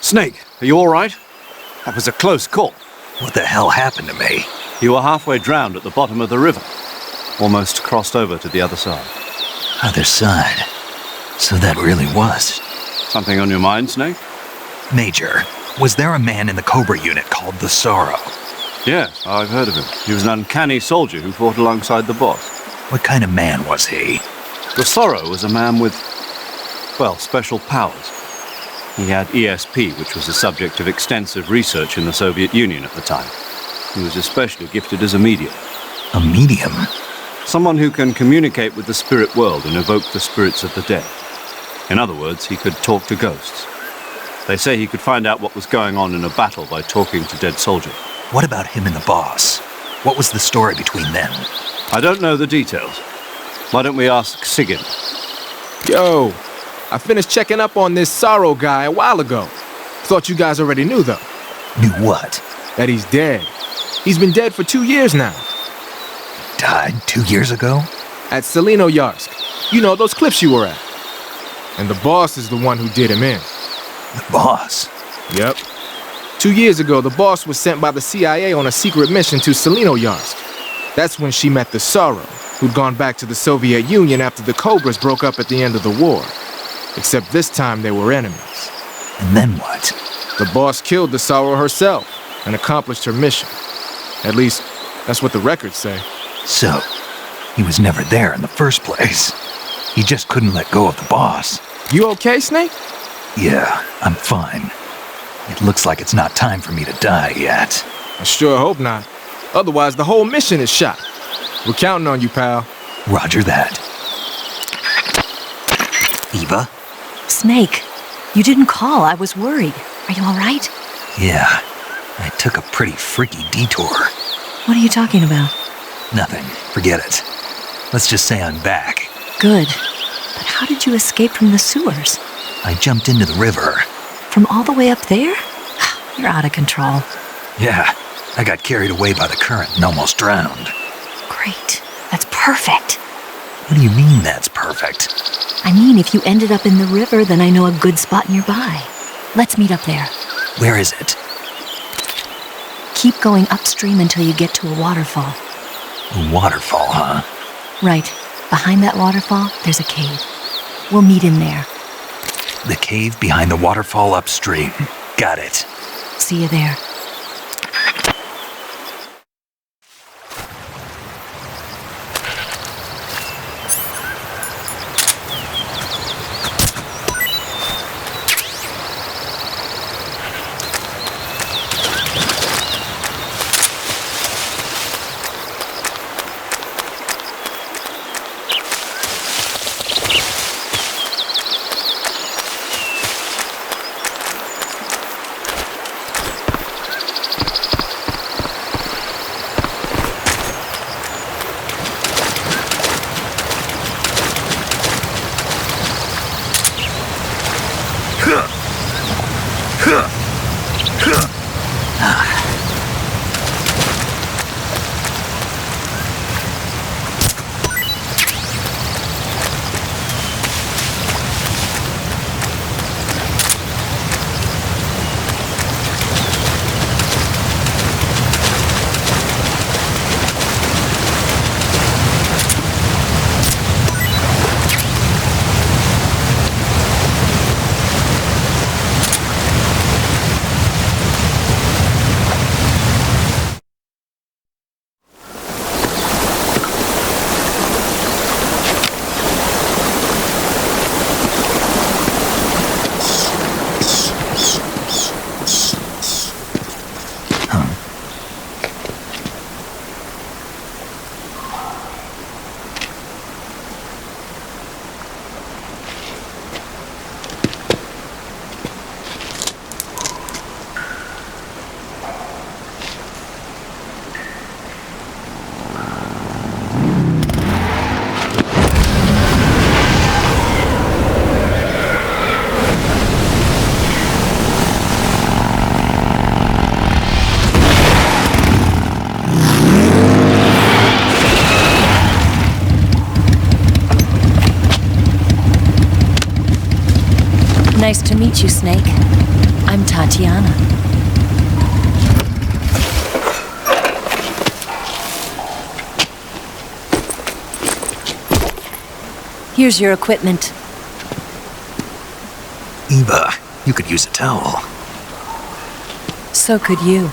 Snake, are you all right? That was a close call. What the hell happened to me? You were halfway drowned at the bottom of the river. Almost crossed over to the other side. Other side. So that really was. Something on your mind, Snake? Major, was there a man in the Cobra unit called the Sorrow? Yes, I've heard of him. He was an uncanny soldier who fought alongside the boss. What kind of man was he? The Sorrow was a man with, well, special powers. He had ESP, which was the subject of extensive research in the Soviet Union at the time. He was especially gifted as a medium. A medium? Someone who can communicate with the spirit world and evoke the spirits of the dead. In other words, he could talk to ghosts. They say he could find out what was going on in a battle by talking to dead soldiers. What about him and the boss? What was the story between them? I don't know the details. Why don't we ask Sigyn? Yo, I finished checking up on this Sorrow guy a while ago. Thought you guys already knew, though. Knew what? That he's dead. He's been dead for 2 years now. Died 2 years ago? At Selino-Yarsk. You know, those cliffs you were at. And the boss is the one who did him in. The boss? Yep. 2 years ago, the boss was sent by the CIA on a secret mission to Selino-Yarsk. That's when she met the Sorrow, who'd gone back to the Soviet Union after the Cobras broke up at the end of the war. Except this time they were enemies. And then what? The boss killed the Sorrow herself and accomplished her mission. At least, that's what the records say. So, he was never there in the first place. He just couldn't let go of the boss. You okay, Snake? Yeah, I'm fine. It looks like it's not time for me to die yet. I sure hope not. Otherwise, the whole mission is shot. We're counting on you, pal. Roger that. Eva? Snake, you didn't call. I was worried. Are you all right? Yeah, I took a pretty freaky detour. What are you talking about? Nothing. Forget it. Let's just say I'm back. Good. But how did you escape from the sewers? I jumped into the river. From all the way up there? You're out of control. Yeah, I got carried away by the current and almost drowned. Great. That's perfect. What do you mean that's perfect? I mean, if you ended up in the river, then I know a good spot nearby. Let's meet up there. Where is it? Keep going upstream until you get to a waterfall. A waterfall, huh? Right. Behind that waterfall, there's a cave. We'll meet in there. The cave behind the waterfall upstream. Got it. See you there. Nice to meet you, Snake. I'm Tatiana. Here's your equipment. Eva, you could use a towel. So could you.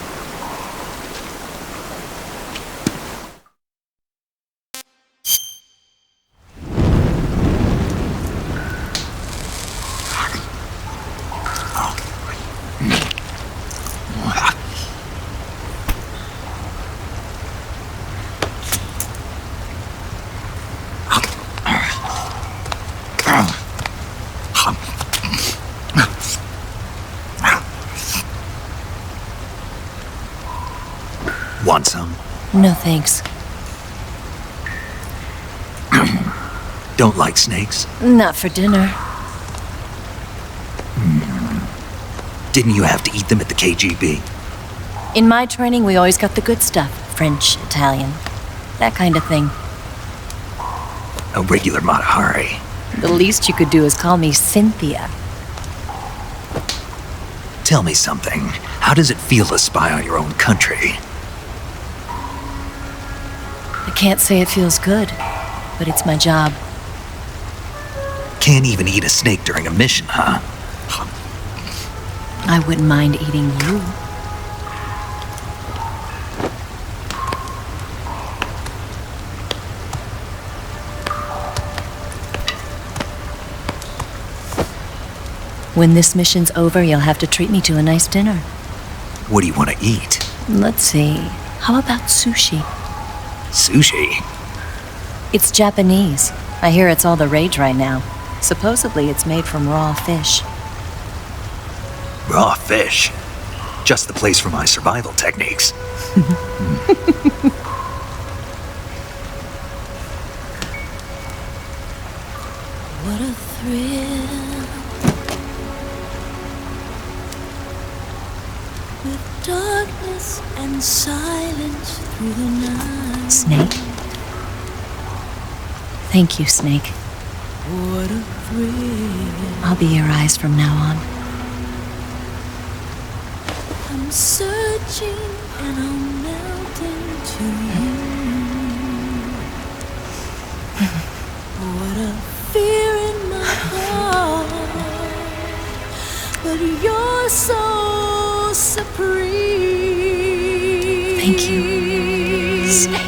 Want some? No thanks. Don't like snakes? Not for dinner. Didn't you have to eat them at the KGB? In my training, we always got the good stuff. French, Italian, that kind of thing. A regular Mata Hari. The least you could do is call me Cynthia. Tell me something. How does it feel to spy on your own country? I can't say it feels good, but it's my job. Can't even eat a snake during a mission, huh? I wouldn't mind eating you. When this mission's over, you'll have to treat me to a nice dinner. What do you want to eat? Let's see. How about sushi? Sushi? It's Japanese. I hear it's all the rage right now. Supposedly it's made from raw fish. Raw fish? Just the place for my survival techniques. What a thrill. With darkness and silence through the night. Snake? Thank you, Snake. What a thrill. I'll be your eyes from now on. I'm searching and I'm melting to you. What a fear in my heart. But you're so supreme. Thank you, Snake.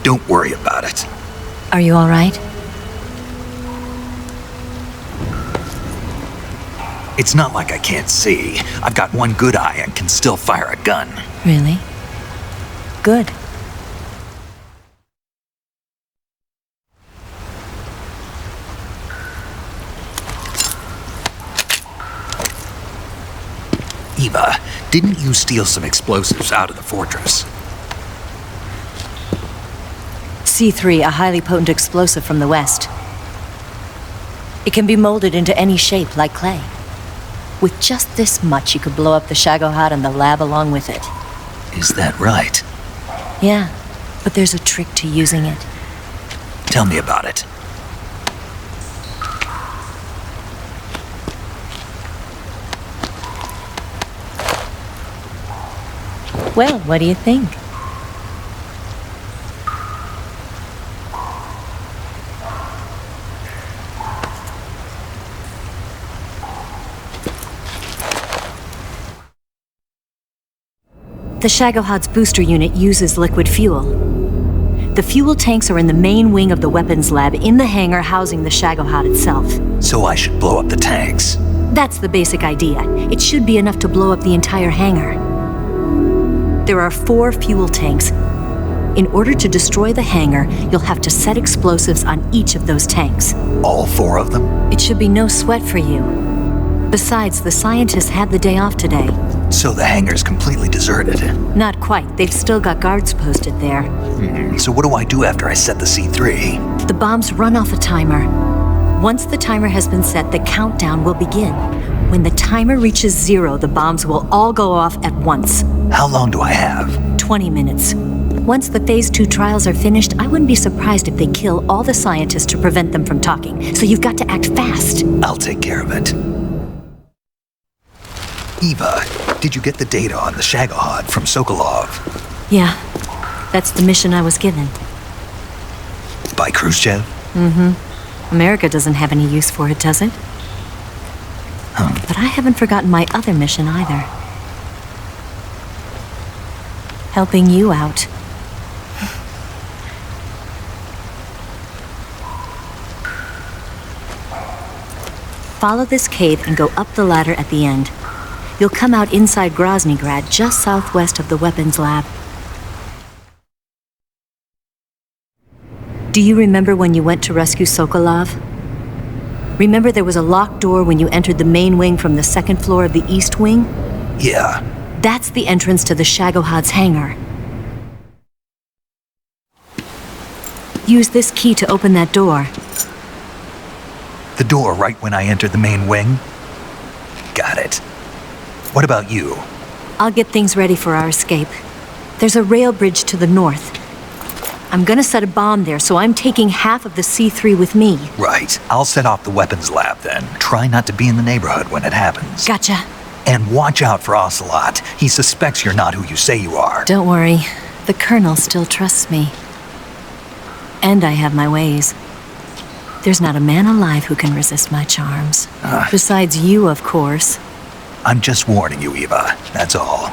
Don't worry about it. Are you all right? It's not like I can't see. I've got one good eye and can still fire a gun. Really? Good. Eva, didn't you steal some explosives out of the fortress? C3, a highly potent explosive from the west. It can be molded into any shape, like clay. With just this much, you could blow up the Shagohod and the lab along with it. Is that right? Yeah, but there's a trick to using it. Tell me about it. Well, what do you think? The Shagohod's booster unit uses liquid fuel. The fuel tanks are in the main wing of the weapons lab in the hangar housing the Shagohod itself. So I should blow up the tanks. That's the basic idea. It should be enough to blow up the entire hangar. There are 4 fuel tanks. In order to destroy the hangar, you'll have to set explosives on each of those tanks. All 4 of them? It should be no sweat for you. Besides, the scientists had the day off today. So the hangar's completely deserted. Not quite. They've still got guards posted there. So what do I do after I set the C3? The bombs run off a timer. Once the timer has been set, the countdown will begin. When the timer reaches 0, the bombs will all go off at once. How long do I have? 20 minutes. Once the Phase 2 trials are finished, I wouldn't be surprised if they kill all the scientists to prevent them from talking. So you've got to act fast. I'll take care of it. Eva, did you get the data on the Shagohod from Sokolov? Yeah, that's the mission I was given. By Khrushchev? Mm-hmm. America doesn't have any use for it, does it? But I haven't forgotten my other mission either. Helping you out. Follow this cave and go up the ladder at the end. You'll come out inside Groznygrad, just southwest of the weapons lab. Do you remember when you went to rescue Sokolov? Remember there was a locked door when you entered the main wing from the second floor of the east wing? Yeah. That's the entrance to the Shagohod's hangar. Use this key to open that door. The door right when I entered the main wing? Got it. What about you? I'll get things ready for our escape. There's a rail bridge to the north. I'm gonna set a bomb there, so I'm taking half of the C3 with me. Right. I'll set off the weapons lab then. Try not to be in the neighborhood when it happens. Gotcha. And watch out for Ocelot. He suspects you're not who you say you are. Don't worry. The Colonel still trusts me. And I have my ways. There's not a man alive who can resist my charms. Besides you, of course. I'm just warning you, Eva. That's all.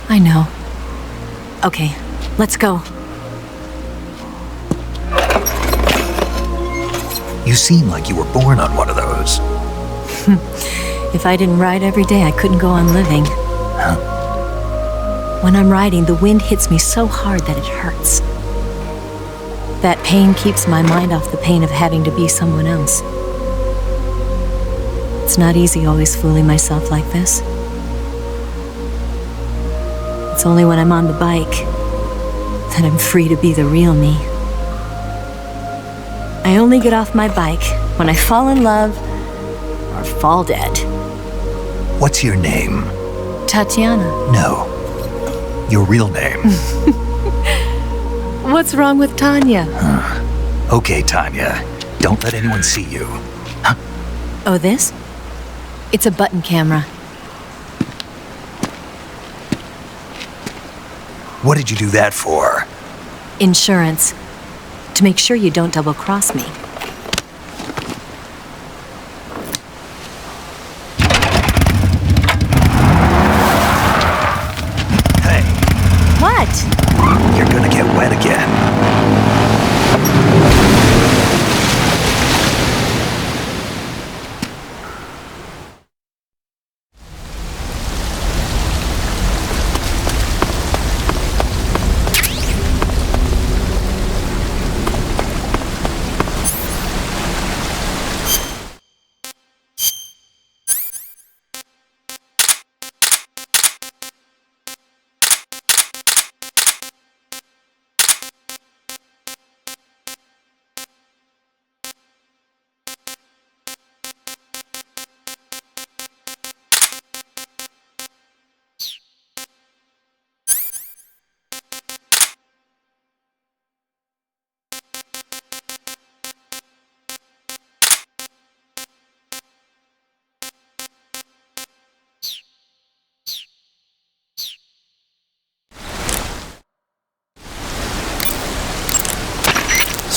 I know. Okay, let's go. You seem like you were born on one of those. If I didn't ride every day, I couldn't go on living. Huh? When I'm riding, the wind hits me so hard that it hurts. That pain keeps my mind off the pain of having to be someone else. It's not easy always fooling myself like this. It's only when I'm on the bike that I'm free to be the real me. I only get off my bike when I fall in love or fall dead. What's your name? Tatiana. No. Your real name. What's wrong with Tanya? Okay, Tanya. Don't let anyone see you. Huh? Oh, this? It's a button camera. What did you do that for? Insurance. To make sure you don't double-cross me. Hey. What? You're gonna get wet again.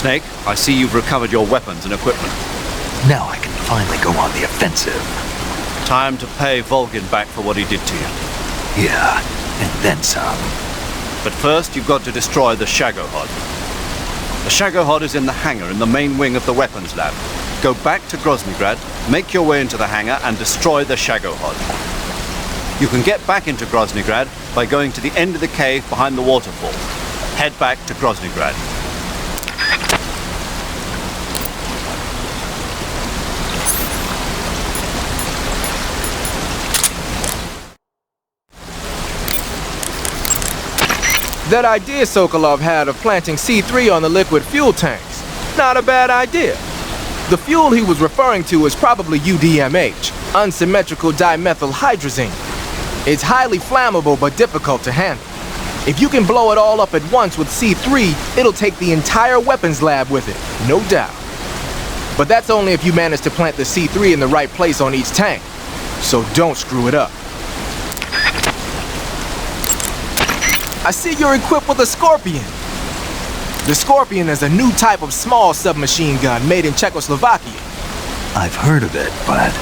Snake, I see you've recovered your weapons and equipment. Now I can finally go on the offensive. Time to pay Volgin back for what he did to you. Yeah, and then some. But first, you've got to destroy the Shagohod. The Shagohod is in the hangar in the main wing of the weapons lab. Go back to Groznygrad, make your way into the hangar, and destroy the Shagohod. You can get back into Groznygrad by going to the end of the cave behind the waterfall. Head back to Groznygrad. That idea Sokolov had of planting C3 on the liquid fuel tanks. Not a bad idea. The fuel he was referring to is probably UDMH, unsymmetrical dimethyl hydrazine. It's highly flammable but difficult to handle. If you can blow it all up at once with C3, it'll take the entire weapons lab with it, no doubt. But that's only if you manage to plant the C3 in the right place on each tank. So don't screw it up. I see you're equipped with a Scorpion. The Scorpion is a new type of small submachine gun made in Czechoslovakia. I've heard of it, but...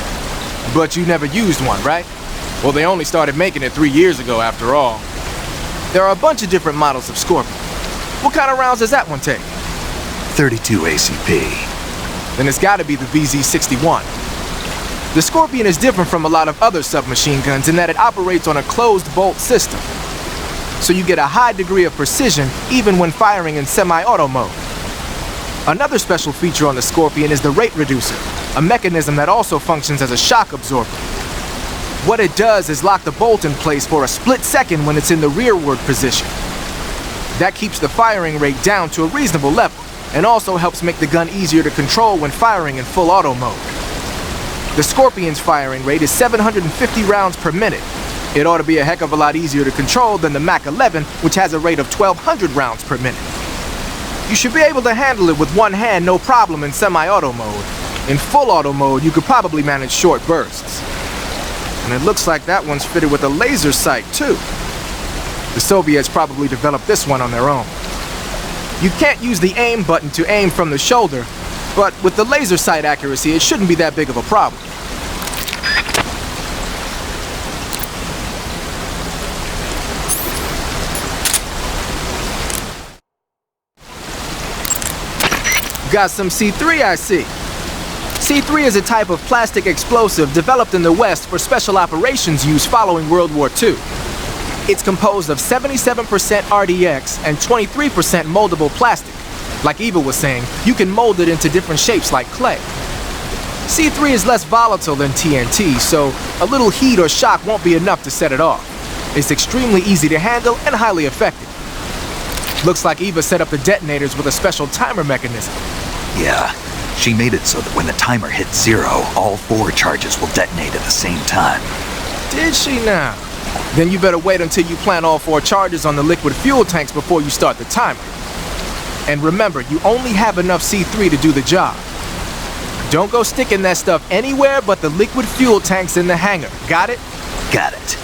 But you never used one, right? Well, they only started making it 3 years ago, after all. There are a bunch of different models of Scorpion. What kind of rounds does that one take? 32 ACP. Then it's gotta be the VZ-61. The Scorpion is different from a lot of other submachine guns in that it operates on a closed bolt system. So you get a high degree of precision even when firing in semi-auto mode. Another special feature on the Scorpion is the rate reducer, a mechanism that also functions as a shock absorber. What it does is lock the bolt in place for a split second when it's in the rearward position. That keeps the firing rate down to a reasonable level and also helps make the gun easier to control when firing in full auto mode. The Scorpion's firing rate is 750 rounds per minute. It ought to be a heck of a lot easier to control than the Mach 11, which has a rate of 1,200 rounds per minute. You should be able to handle it with one hand no problem in semi-auto mode. In full auto mode, you could probably manage short bursts. And it looks like that one's fitted with a laser sight, too. The Soviets probably developed this one on their own. You can't use the aim button to aim from the shoulder, but with the laser sight accuracy, it shouldn't be that big of a problem. Got some C3, I see. C3 is a type of plastic explosive developed in the West for special operations use following World War II. It's composed of 77% RDX and 23% moldable plastic. Like Eva was saying, you can mold it into different shapes like clay. C3 is less volatile than TNT, so a little heat or shock won't be enough to set it off. It's extremely easy to handle and highly effective. Looks like Eva set up the detonators with a special timer mechanism. Yeah, she made it so that when the timer hits 0, all 4 charges will detonate at the same time. Did she now? Then you better wait until you plant all 4 charges on the liquid fuel tanks before you start the timer. And remember, you only have enough C3 to do the job. Don't go sticking that stuff anywhere but the liquid fuel tanks in the hangar. Got it? Got it.